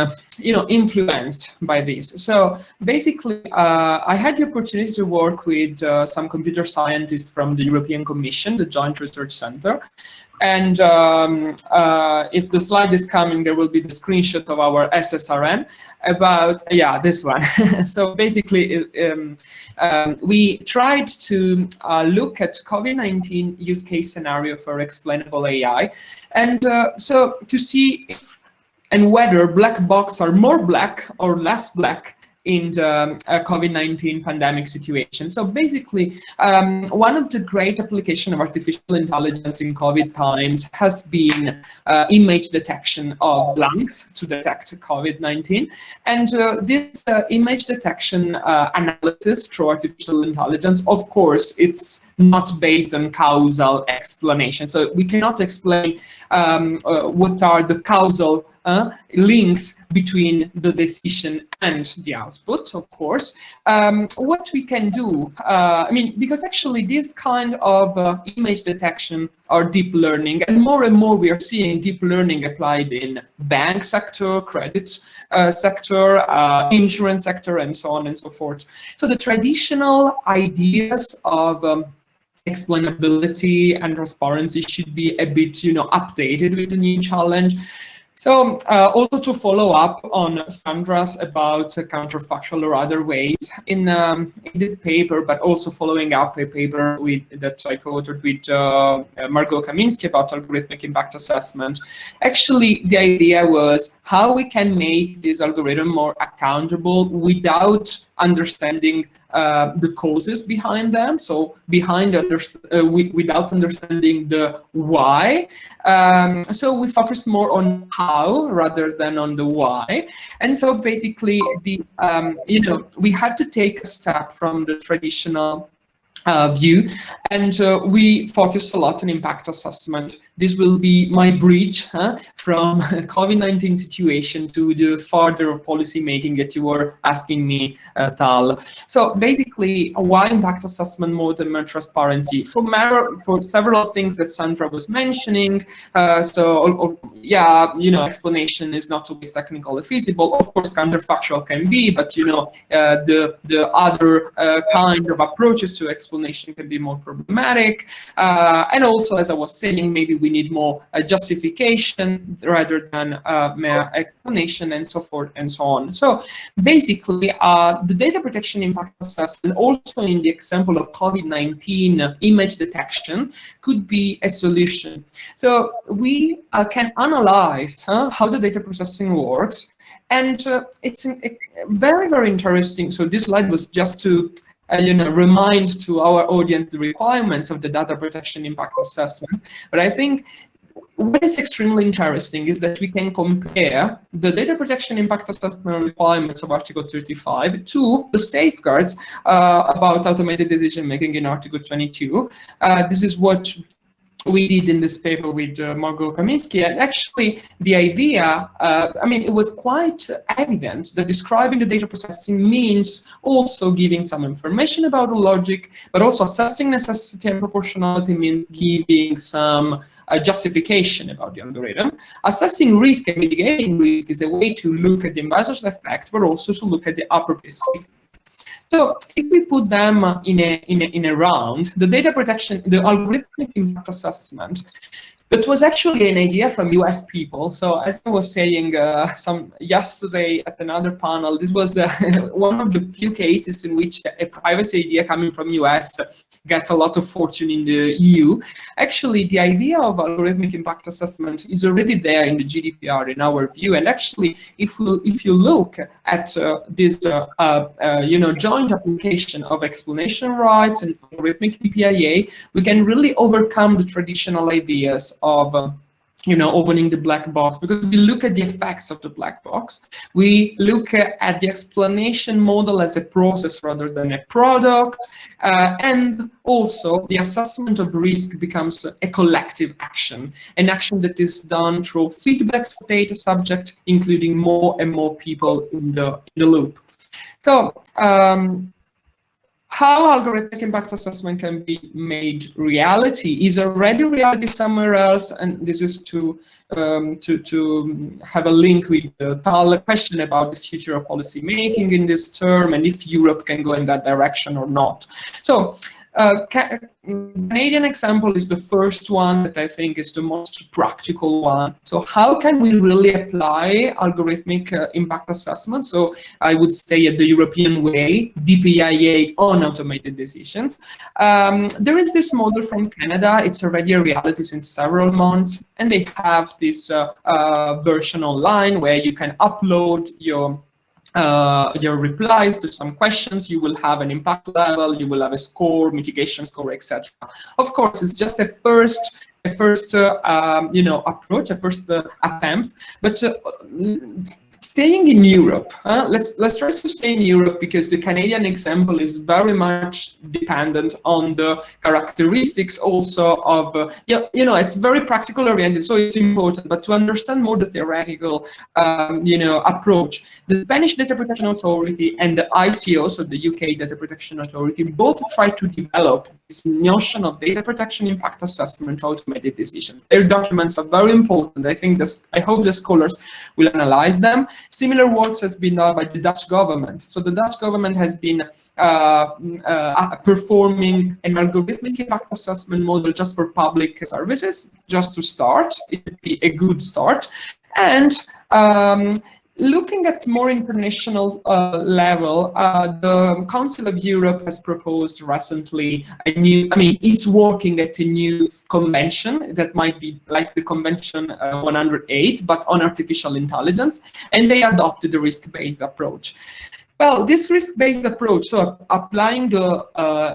influenced by this. So basically, I had the opportunity to work with some computer scientists from the European Commission, the Joint Research Center. And if the slide is coming, there will be the screenshot of our SSRN about, yeah, this one. So basically, we tried to look at COVID-19 use case scenario for explainable AI. And so to see if and whether black box are more black or less black in the COVID-19 pandemic situation. So basically, one of the great applications of artificial intelligence in COVID times has been image detection of lungs to detect COVID-19. And this image detection analysis through artificial intelligence, of course, it's not based on causal explanation. So we cannot explain what are the causal links between the decision and the output, of course. What we can do, because actually this kind of image detection are deep learning, and more we are seeing deep learning applied in bank sector, credit sector, insurance sector, and so on and so forth. So the traditional ideas of explainability and transparency should be a bit, updated with the new challenge. So also to follow up on Sandra's about counterfactual or other ways in this paper, but also following up a paper that I co-authored with Margot Kaminsky about algorithmic impact assessment. Actually, the idea was how we can make this algorithm more accountable without understanding the causes behind them, so without understanding the why. So we focus more on how rather than on the why. And so basically, we had to take a step from the traditional view, and we focused a lot on impact assessment. This will be my bridge from COVID-19 situation to the further policy making that you were asking me, Tal. So basically, why impact assessment more than transparency? For several things that Sandra was mentioning. Explanation is not always technically feasible. Of course, counterfactual can be, but the other kind of approaches to explanation can be more problematic. And also, as I was saying, maybe we need more justification rather than mere explanation, and so forth and so on. So basically, the data protection impact assessment, also in the example of COVID-19 image detection, could be a solution. So we can analyze how the data processing works, and it's very, very interesting. So this slide was just to remind to our audience the requirements of the data protection impact assessment. But I think what is extremely interesting is that we can compare the data protection impact assessment requirements of Article 35 to the safeguards about automated decision making in Article 22. This is what we did in this paper with Margot Kaminsky, and actually the idea, it was quite evident that describing the data processing means also giving some information about the logic, but also assessing necessity and proportionality means giving some justification about the algorithm. Assessing risk and mitigating risk is a way to look at the envisaged effect, but also to look at the upper risk. So if we put them in a round, the data protection, the algorithmic impact assessment, that was actually an idea from US people. So as I was saying yesterday at another panel, this was one of the few cases in which a privacy idea coming from US got a lot of fortune in the EU. Actually, the idea of algorithmic impact assessment is already there in the GDPR in our view. And actually, if you look at this joint application of explanation rights and algorithmic DPIA, we can really overcome the traditional ideas of opening the black box, because we look at the effects of the black box. We look at the explanation model as a process rather than a product, and also the assessment of risk becomes a collective action, an action that is done through feedbacks of data subject, including more and more people in the loop. So how algorithmic impact assessment can be made reality is already reality somewhere else, and this is to have a link with the Tal question about the future of policy making in this term and if Europe can go in that direction or not. So Canadian example is the first one that I think is the most practical one. So how can we really apply algorithmic impact assessment? So I would say at the European way, DPIA on automated decisions. There is this model from Canada. It's already a reality since several months, and they have this version online where you can upload your replies to some questions. You will have an impact level, you will have a score, mitigation score, etc. Of course, it's just a first approach, a first attempt, but staying in Europe, let's try to stay in Europe, because the Canadian example is very much dependent on the characteristics also of, it's very practical oriented, so it's important, but to understand more the theoretical, approach, the Spanish Data Protection Authority and the ICO, so the UK Data Protection Authority, both try to develop this notion of data protection impact assessment to automated decisions. Their documents are very important. I hope the scholars will analyze them. Similar work has been done by the Dutch government. So the Dutch government has been performing an algorithmic impact assessment model just for public services, just to start. It would be a good start. And looking at more international level, the Council of Europe has proposed recently is working at a new convention that might be like the Convention 108, but on artificial intelligence, and they adopted the risk-based approach. Well, this risk-based approach, so applying the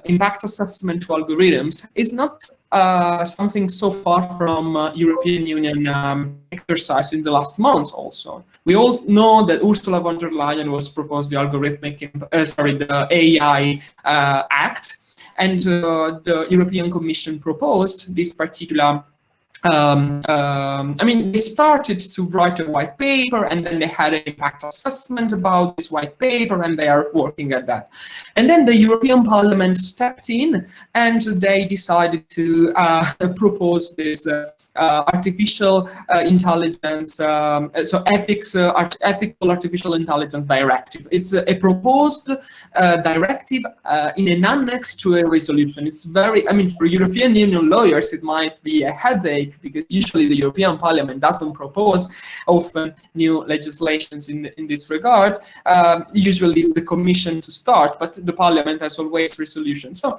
impact assessment to algorithms, is not something so far from European Union exercise in the last months also. We all know that Ursula von der Leyen was proposed the the AI Act, and the European Commission proposed this particular they started to write a white paper, and then they had an impact assessment about this white paper, and they are working at that. And then the European Parliament stepped in, and they decided to propose this artificial intelligence, ethical artificial intelligence directive. It's a proposed directive in an annex to a resolution. It's very, for European Union lawyers, it might be a headache, because usually the European Parliament doesn't propose often new legislations in this regard. Usually it's the Commission to start, but the Parliament has always resolutions. So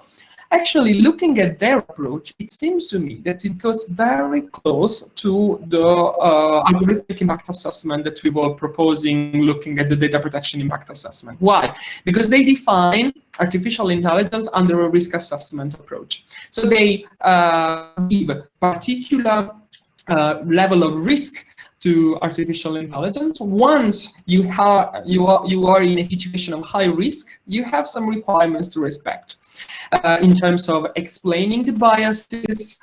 actually, looking at their approach, it seems to me that it goes very close to the algorithmic impact assessment that we were proposing, looking at the data protection impact assessment. Why? Because they define artificial intelligence under a risk assessment approach. So they give a particular level of risk to artificial intelligence. Once you are in a situation of high risk, you have some requirements to respect in terms of explaining the biases,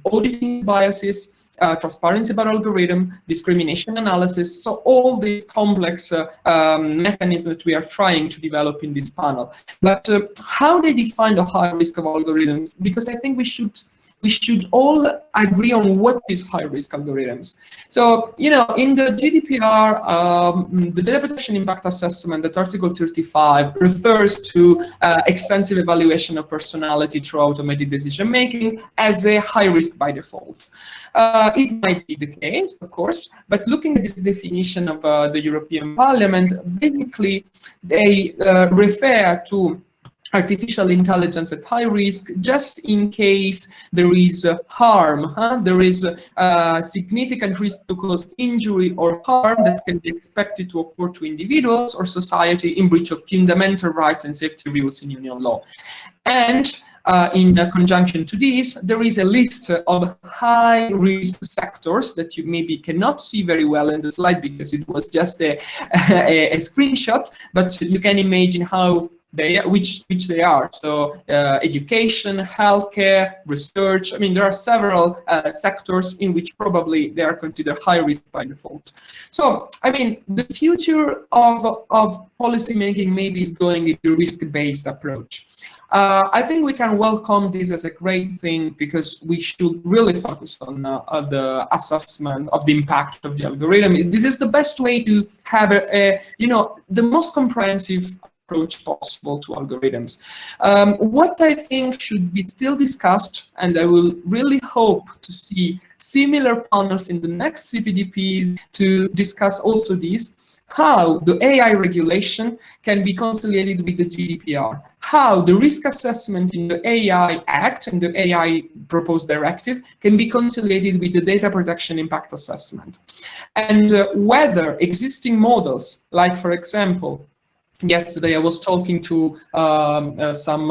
auditing biases, transparency about algorithm, discrimination analysis. So all these complex mechanisms that we are trying to develop in this panel. But how they define the high risk of algorithms? Because I think we should all agree on what is high-risk algorithms. So, in the GDPR, the data protection impact assessment, that Article 35 refers to extensive evaluation of personality through automated decision-making as a high risk by default. It might be the case, of course, but looking at this definition of the European Parliament, basically they refer to artificial intelligence at high risk just in case there is harm, there is a significant risk to cause injury or harm that can be expected to occur to individuals or society in breach of fundamental rights and safety rules in union law. And in conjunction to this, there is a list of high-risk sectors that you maybe cannot see very well in the slide because it was just a screenshot, but you can imagine how which they are. So education, healthcare, research. I mean, there are several sectors in which probably they are considered high risk by default. So, I mean, the future of policy making maybe is going into risk-based approach. I think we can welcome this as a great thing, because we should really focus on the assessment of the impact of the algorithm. This is the best way to have the most comprehensive approach possible to algorithms. What I think should be still discussed, and I will really hope to see similar panels in the next CPDPs to discuss also this, how the AI regulation can be conciliated with the GDPR, how the risk assessment in the AI Act and the AI proposed directive can be conciliated with the data protection impact assessment, and whether existing models, like for example, yesterday I was talking to some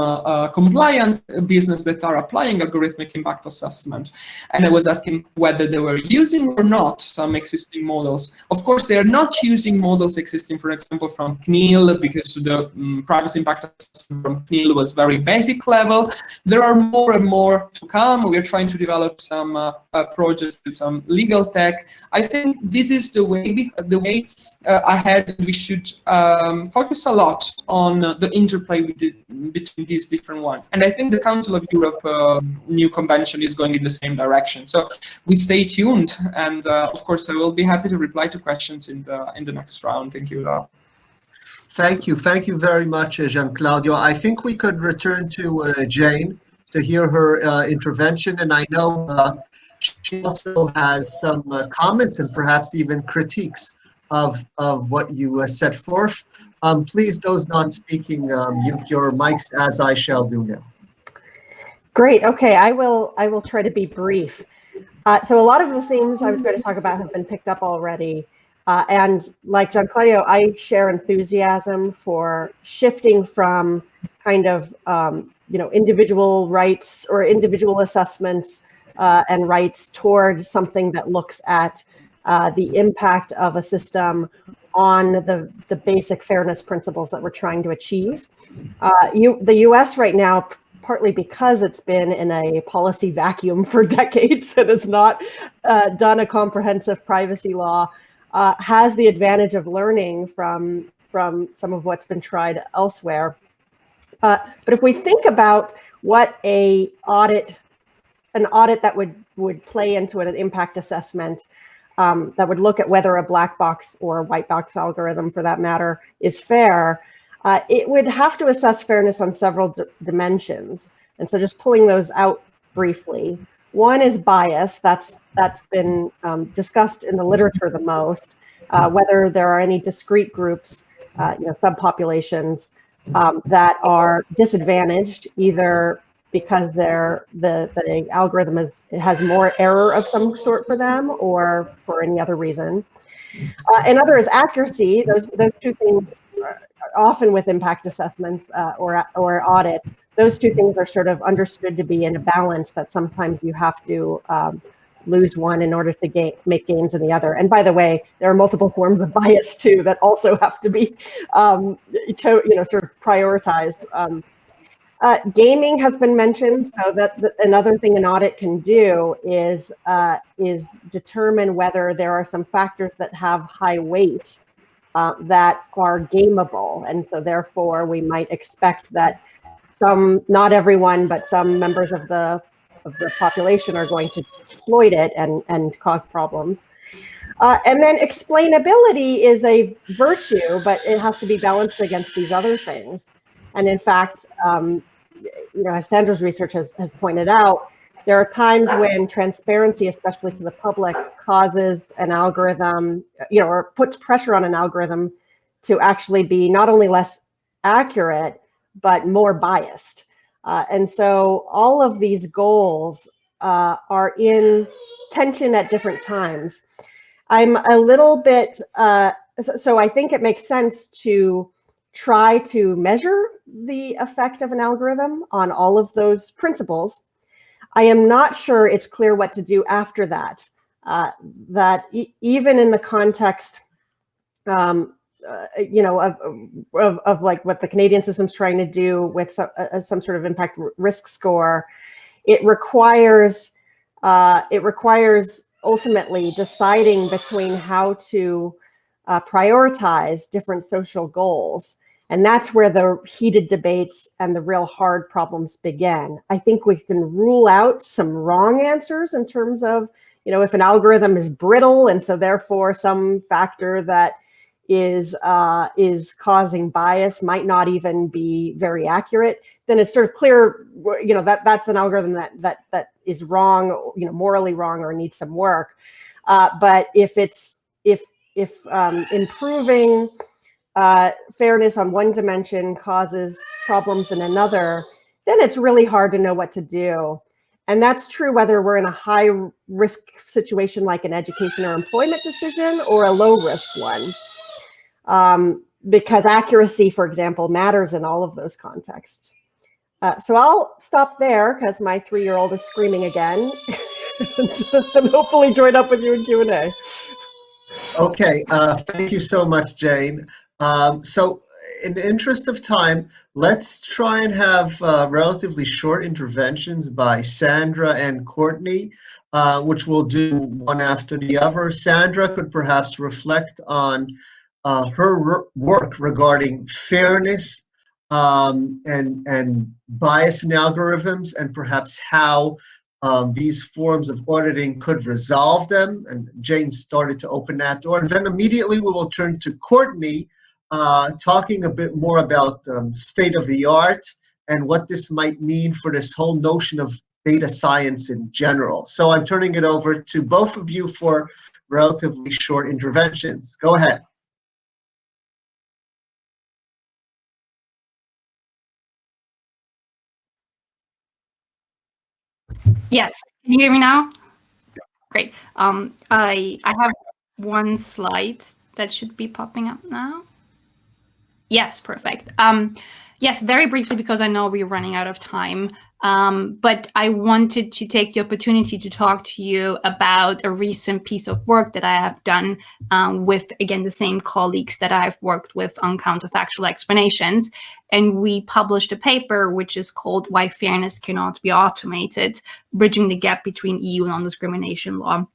compliance business that are applying algorithmic impact assessment, and I was asking whether they were using or not some existing models. Of course, they are not using models existing, for example, from CNIL, because the privacy impact assessment from CNIL was very basic level. There are more and more to come. We are trying to develop some projects with some legal tech. I think this is the way ahead. We should focus a lot on the interplay between these different ones. And I think the Council of Europe new convention is going in the same direction. So we stay tuned, and of course I will be happy to reply to questions in the next round. Thank you. Thank you very much, Gian Claudio. I think we could return to Jane to hear her intervention, and I know she also has some comments and perhaps even critiques of what you set forth. Please, those not speaking, mute your mics, as I shall do now. Great. Okay, I will try to be brief. So a lot of the themes I was going to talk about have been picked up already. And like Gian Claudio, I share enthusiasm for shifting from kind of individual rights or individual assessments and rights toward something that looks at the impact of a system on the basic fairness principles that we're trying to achieve. The US right now, partly because it's been in a policy vacuum for decades and has not done a comprehensive privacy law, has the advantage of learning from some of what's been tried elsewhere. But if we think about what an audit that would play into an impact assessment, that would look at whether a black box or a white box algorithm, for that matter, is fair, it would have to assess fairness on several dimensions. And so just pulling those out briefly. One is bias. That's been discussed in the literature the most, whether there are any discrete groups, subpopulations that are disadvantaged, either because the algorithm has more error of some sort for them, or for any other reason. Another is accuracy. Those two things are often with impact assessments or audits. Those two things are sort of understood to be in a balance, that sometimes you have to lose one in order to make gains in the other. And by the way, there are multiple forms of bias too that also have to be sort of prioritized. Gaming has been mentioned, so that another thing an audit can do is determine whether there are some factors that have high weight that are gameable, and so therefore we might expect that not everyone, but some members of the population are going to exploit it and cause problems. And then explainability is a virtue, but it has to be balanced against these other things. And in fact, as Sandra's research has pointed out, there are times when transparency, especially to the public, causes an algorithm, or puts pressure on an algorithm to actually be not only less accurate, but more biased. And so all of these goals are in tension at different times. I'm a little bit, so I think it makes sense to try to measure the effect of an algorithm on all of those principles. I am not sure it's clear what to do after that. Even in the context, of like what the Canadian system's trying to do with some sort of impact risk score, it requires ultimately deciding between how to prioritize different social goals. And that's where the heated debates and the real hard problems begin. I think we can rule out some wrong answers in terms of, if an algorithm is brittle, and so therefore some factor that is causing bias might not even be very accurate, then it's sort of clear, that's an algorithm that is wrong, morally wrong, or needs some work. But if improving fairness on one dimension causes problems in another, then it's really hard to know what to do. And that's true whether we're in a high risk situation like an education or employment decision, or a low risk one, because accuracy, for example, matters in all of those contexts. So I'll stop there because my 3-year-old is screaming again, and hopefully join up with you in Q&A. Okay, thank you so much, Jane. So in the interest of time, let's try and have relatively short interventions by Sandra and Courtney, which we'll do one after the other. Sandra could perhaps reflect on her work regarding fairness and bias in algorithms, and perhaps how these forms of auditing could resolve them. And Jane started to open that door. And then immediately we will turn to Courtney, talking a bit more about state of the art and what this might mean for this whole notion of data science in general. So I'm turning it over to both of you for relatively short interventions. Go ahead. Yes, can you hear me now? Great. I have one slide that should be popping up now. Yes, perfect. Yes, very briefly, because I know we're running out of time. But I wanted to take the opportunity to talk to you about a recent piece of work that I have done with, again, the same colleagues that I've worked with on counterfactual explanations. And we published a paper which is called "Why Fairness Cannot Be Automated: Bridging the Gap Between EU Non-Discrimination Law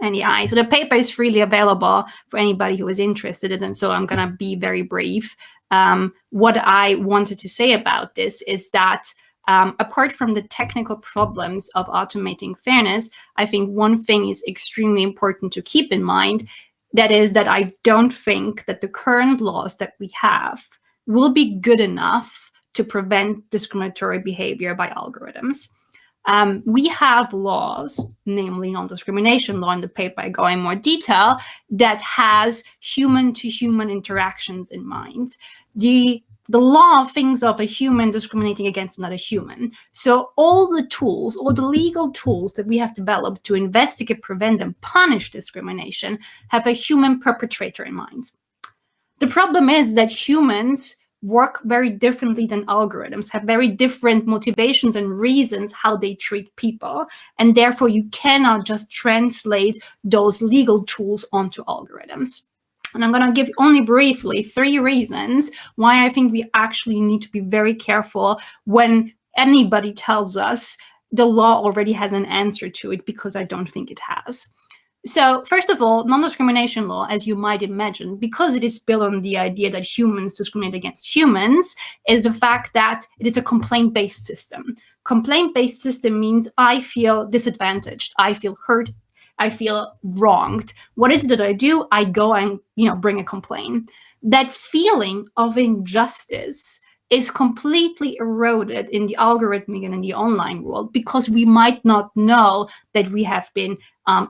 and AI." So the paper is freely available for anybody who is interested in it, and so I'm going to be very brief. What I wanted to say about this is that apart from the technical problems of automating fairness, I think one thing is extremely important to keep in mind. That is that I don't think that the current laws that we have will be good enough to prevent discriminatory behavior by algorithms. We have laws, namely non-discrimination law in the paper, I go in more detail, that has human-to-human interactions in mind. The law thinks of a human discriminating against another human. So all the tools, all the legal tools that we have developed to investigate, prevent, and punish discrimination have a human perpetrator in mind. The problem is that humans work very differently than algorithms, have very different motivations and reasons how they treat people. And therefore, you cannot just translate those legal tools onto algorithms. And I'm going to give only briefly 3 reasons why I think we actually need to be very careful when anybody tells us the law already has an answer to it, because I don't think it has. So first of all, non-discrimination law, as you might imagine, because it is built on the idea that humans discriminate against humans, is the fact that it is a complaint-based system. Complaint-based system means I feel disadvantaged, I feel hurt, I feel wronged. What is it that I do? I go and bring a complaint. That feeling of injustice is completely eroded in the algorithmic and in the online world, because we might not know that we have been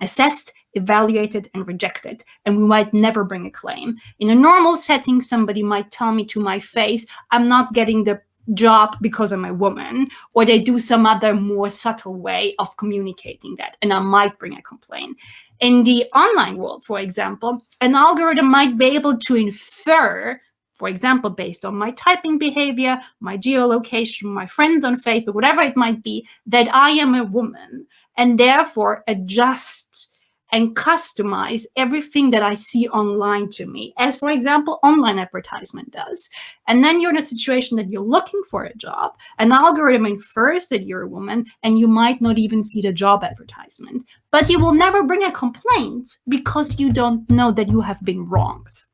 assessed, evaluated, and rejected, and we might never bring a claim. In a normal setting, somebody might tell me to my face, I'm not getting the job because I'm a woman, or they do some other more subtle way of communicating that, and I might bring a complaint. In the online world, for example, an algorithm might be able to infer, for example, based on my typing behavior, my geolocation, my friends on Facebook, whatever it might be, that I am a woman, and therefore adjust and customize everything that I see online to me, as for example, online advertisement does. And then you're in a situation that you're looking for a job, an algorithm infers that you're a woman, and you might not even see the job advertisement, but you will never bring a complaint because you don't know that you have been wronged.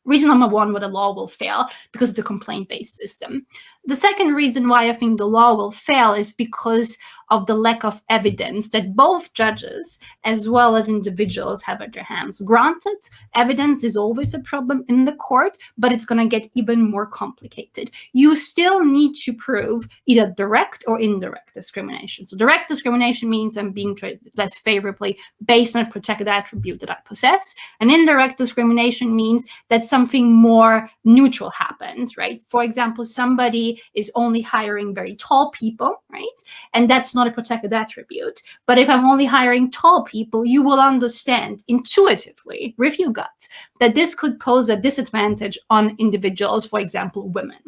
Reason number one why the law will fail, because it's a complaint-based system. The second reason why I think the law will fail is because of the lack of evidence that both judges as well as individuals have at their hands. Granted, evidence is always a problem in the court, but it's going to get even more complicated. You still need to prove either direct or indirect discrimination. So direct discrimination means I'm being treated less favorably based on a protected attribute that I possess, and indirect discrimination means that something more neutral happens, right? For example, somebody is only hiring very tall people, right? And that's not a protected attribute. But if I'm only hiring tall people, you will understand intuitively with your gut that this could pose a disadvantage on individuals, for example, women.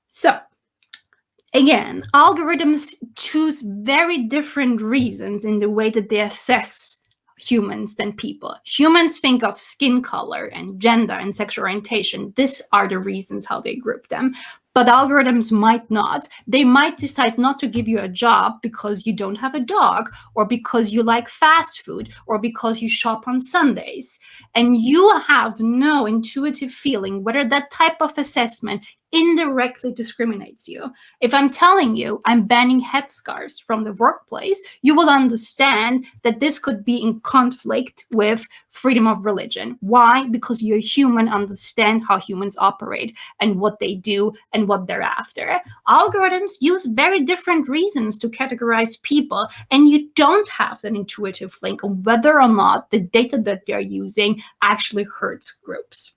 So again, algorithms choose very different reasons in the way that they assess humans than people. Humans think of skin color and gender and sexual orientation. These are the reasons how they group them. But algorithms might not. They might decide not to give you a job because you don't have a dog, or because you like fast food, or because you shop on Sundays. And you have no intuitive feeling whether that type of assessment indirectly discriminates you. If I'm telling you I'm banning headscarves from the workplace, you will understand that this could be in conflict with freedom of religion. Why? Because you're human, understand how humans operate and what they do and what they're after. Algorithms use very different reasons to categorize people, and you don't have an intuitive link on whether or not the data that they're using actually hurts groups.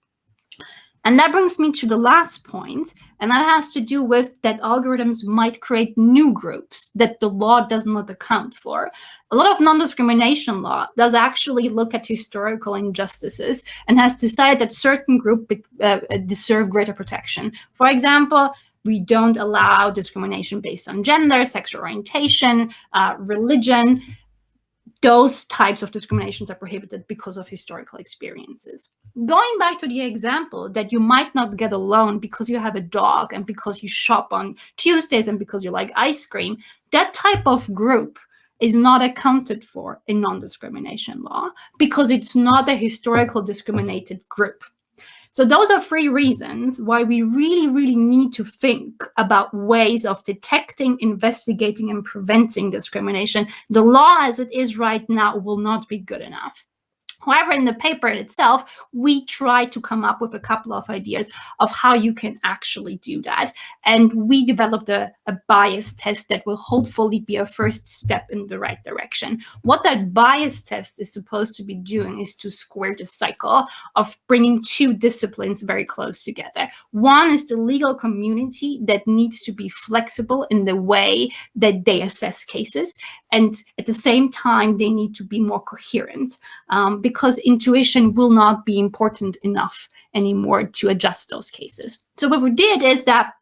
And that brings me to the last point, and that has to do with that algorithms might create new groups that the law does not account for. A lot of non-discrimination law does actually look at historical injustices and has decided that certain groups deserve greater protection. For example, we don't allow discrimination based on gender, sexual orientation, religion. Those types of discriminations are prohibited because of historical experiences. Going back to the example that you might not get a loan because you have a dog and because you shop on Tuesdays and because you like ice cream, that type of group is not accounted for in non-discrimination law because it's not a historical discriminated group. So those are 3 reasons why we really, really need to think about ways of detecting, investigating, and preventing discrimination. The law as it is right now will not be good enough. However, in the paper itself, we try to come up with a couple of ideas of how you can actually do that. And we developed a bias test that will hopefully be a first step in the right direction. What that bias test is supposed to be doing is to square the cycle of bringing 2 disciplines very close together. One is the legal community that needs to be flexible in the way that they assess cases. And at the same time, they need to be more coherent because intuition will not be important enough anymore to adjust those cases. So what we did is that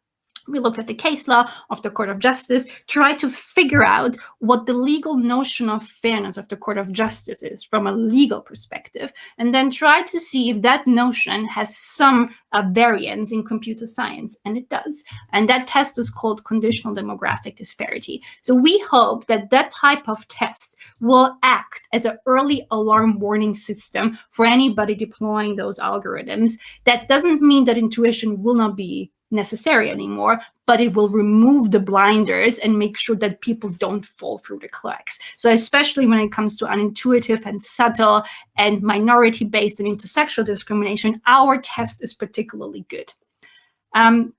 we looked at the case law of the Court of Justice, try to figure out what the legal notion of fairness of the Court of Justice is from a legal perspective, and then try to see if that notion has some variance in computer science, and it does. And that test is called conditional demographic disparity. So we hope that that type of test will act as an early alarm warning system for anybody deploying those algorithms. That doesn't mean that intuition will not be necessary anymore, but it will remove the blinders and make sure that people don't fall through the cracks. So especially when it comes to unintuitive and subtle and minority-based and intersectional discrimination, our test is particularly good. I'm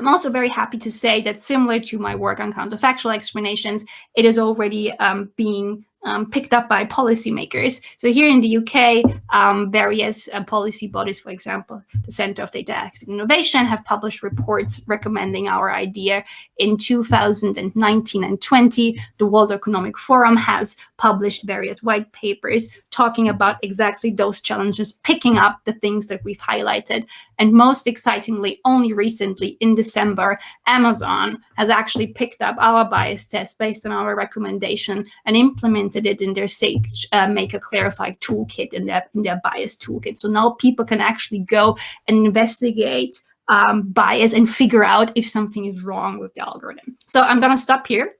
also very happy to say that similar to my work on counterfactual explanations, it is already being picked up by policymakers. So here in the UK, various policy bodies, for example, the Centre of Data Access Innovation, have published reports recommending our idea. In 2019 and 20, the World Economic Forum has published various white papers talking about exactly those challenges, picking up the things that we've highlighted. And most excitingly, only recently in December, Amazon has actually picked up our bias test based on our recommendation and implemented it in their Sage Make a Clarify toolkit, in their bias toolkit. So now people can actually go and investigate bias and figure out if something is wrong with the algorithm. So I'm going to stop here.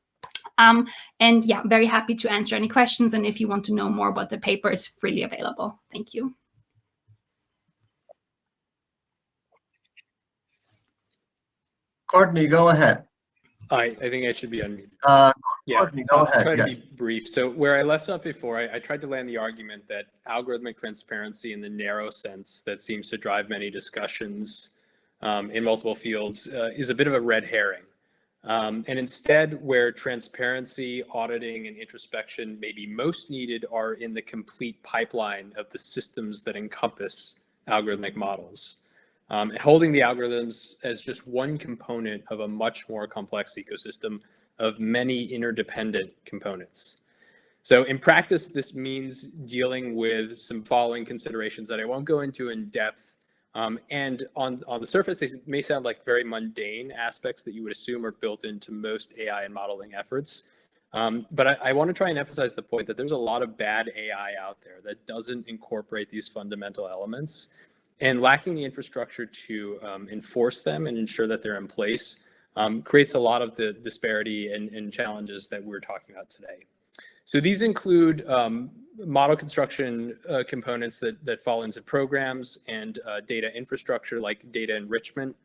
And yeah, very happy to answer any questions. And if you want to know more about the paper, it's freely available. Thank you. Courtney, go ahead. I think I should be unmuted. Courtney, go ahead. I'll try Yes. to be brief. So where I left off before, I tried to land the argument that algorithmic transparency in the narrow sense that seems to drive many discussions in multiple fields is a bit of a red herring. And instead, where transparency, auditing, and introspection may be most needed are in the complete pipeline of the systems that encompass algorithmic models. Holding the algorithms as just one component of a much more complex ecosystem of many interdependent components. So in practice, this means dealing with some following considerations that I won't go into in depth. And on the surface, they may sound like very mundane aspects that you would assume are built into most AI and modeling efforts. But I want to try and emphasize the point that there's a lot of bad AI out there that doesn't incorporate these fundamental elements, and lacking the infrastructure to enforce them and ensure that they're in place creates a lot of the disparity and challenges that we're talking about today. So these include model construction components that fall into programs and data infrastructure like data enrichment.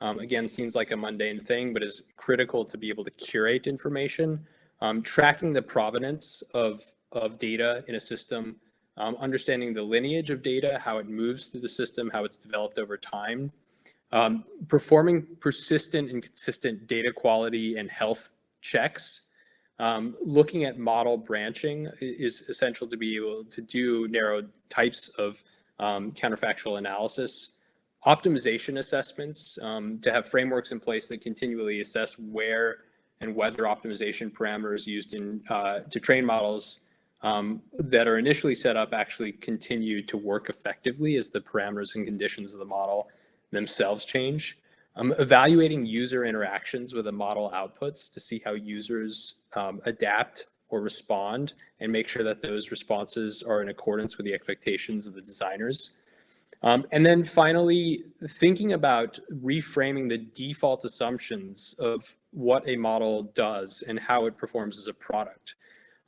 Again, seems like a mundane thing, but is critical to be able to curate information, tracking the provenance of data in a system, understanding the lineage of data, how it moves through the system, how it's developed over time, performing persistent and consistent data quality and health checks. Looking at model branching is essential to be able to do narrow types of counterfactual analysis. Optimization assessments, to have frameworks in place that continually assess where and whether optimization parameters used in to train models that are initially set up actually continue to work effectively as the parameters and conditions of the model themselves change. Evaluating user interactions with the model outputs to see how users adapt or respond and make sure that those responses are in accordance with the expectations of the designers. And then finally, thinking about reframing the default assumptions of what a model does and how it performs as a product.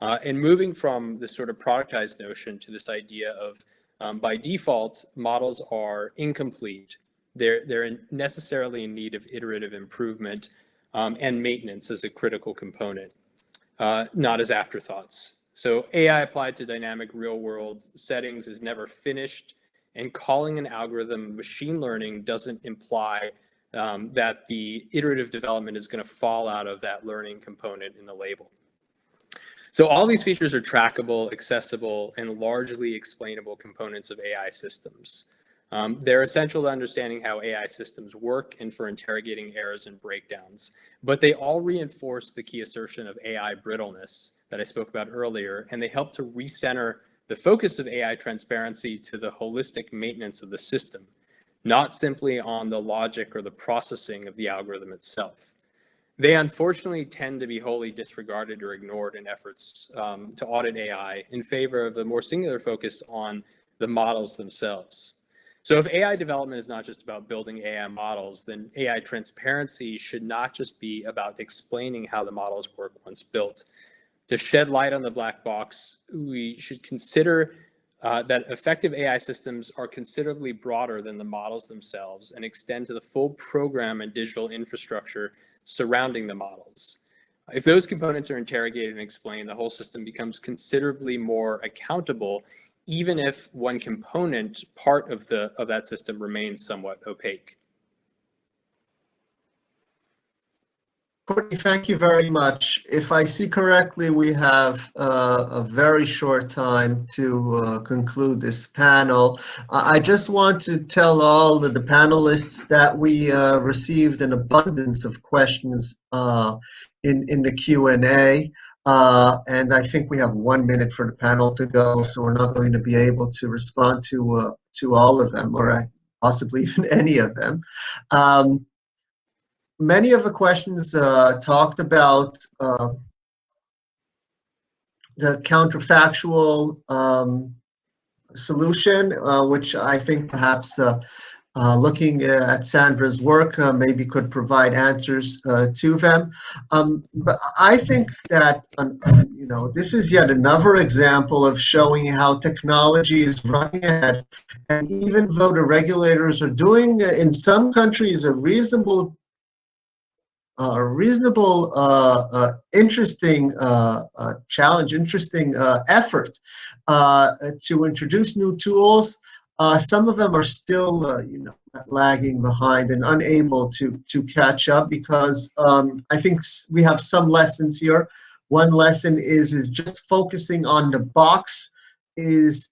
And moving from this sort of productized notion to this idea of, by default, models are incomplete. They're necessarily in need of iterative improvement and maintenance as a critical component, not as afterthoughts. So AI applied to dynamic real-world settings is never finished, and calling an algorithm machine learning doesn't imply that the iterative development is going to fall out of that learning component in the label. So all these features are trackable, accessible, and largely explainable components of AI systems. They're essential to understanding how AI systems work and for interrogating errors and breakdowns, but they all reinforce the key assertion of AI brittleness that I spoke about earlier, and they help to recenter the focus of AI transparency to the holistic maintenance of the system, not simply on the logic or the processing of the algorithm itself. They unfortunately tend to be wholly disregarded or ignored in efforts to audit AI in favor of a more singular focus on the models themselves. So if AI development is not just about building AI models, then AI transparency should not just be about explaining how the models work once built. To shed light on the black box, we should consider that effective AI systems are considerably broader than the models themselves and extend to the full program and digital infrastructure surrounding the models. If those components are interrogated and explained, the whole system becomes considerably more accountable, even if one component part of that system remains somewhat opaque. Courtney, thank you very much. If I see correctly, we have a very short time to conclude this panel. I just want to tell all the panelists that we received an abundance of questions in the Q&A. And I think we have 1 minute for the panel to go, so we're not going to be able to respond to all of them, or possibly even any of them. Many of the questions talked about the counterfactual solution, which I think perhaps looking at Sandra's work maybe could provide answers to them. But I think that this is yet another example of showing how technology is running ahead, and even though the regulators are doing in some countries a reasonable, interesting challenge, interesting effort to introduce new tools. Some of them are still, lagging behind and unable to catch up, because I think we have some lessons here. One lesson is just focusing on the box is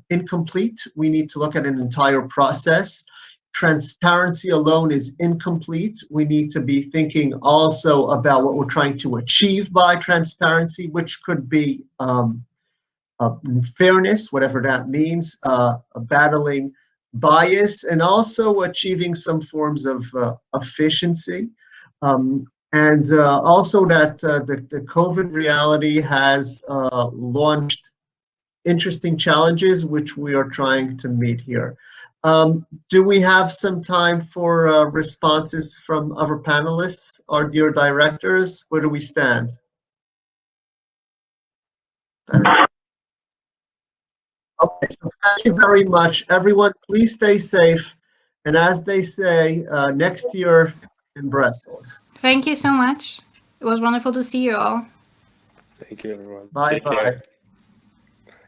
incomplete. We need to look at an entire process. Transparency alone is incomplete. We need to be thinking also about what we're trying to achieve by transparency, which could be fairness, whatever that means, battling bias, and also achieving some forms of efficiency. And also that the COVID reality has launched interesting challenges, which we are trying to meet here. Do we have some time for responses from other panelists? Our dear directors, where do we stand? Okay, so thank you very much. Everyone, please stay safe. And as they say, next year in Brussels. Thank you so much. It was wonderful to see you all. Thank you, everyone. Bye-bye.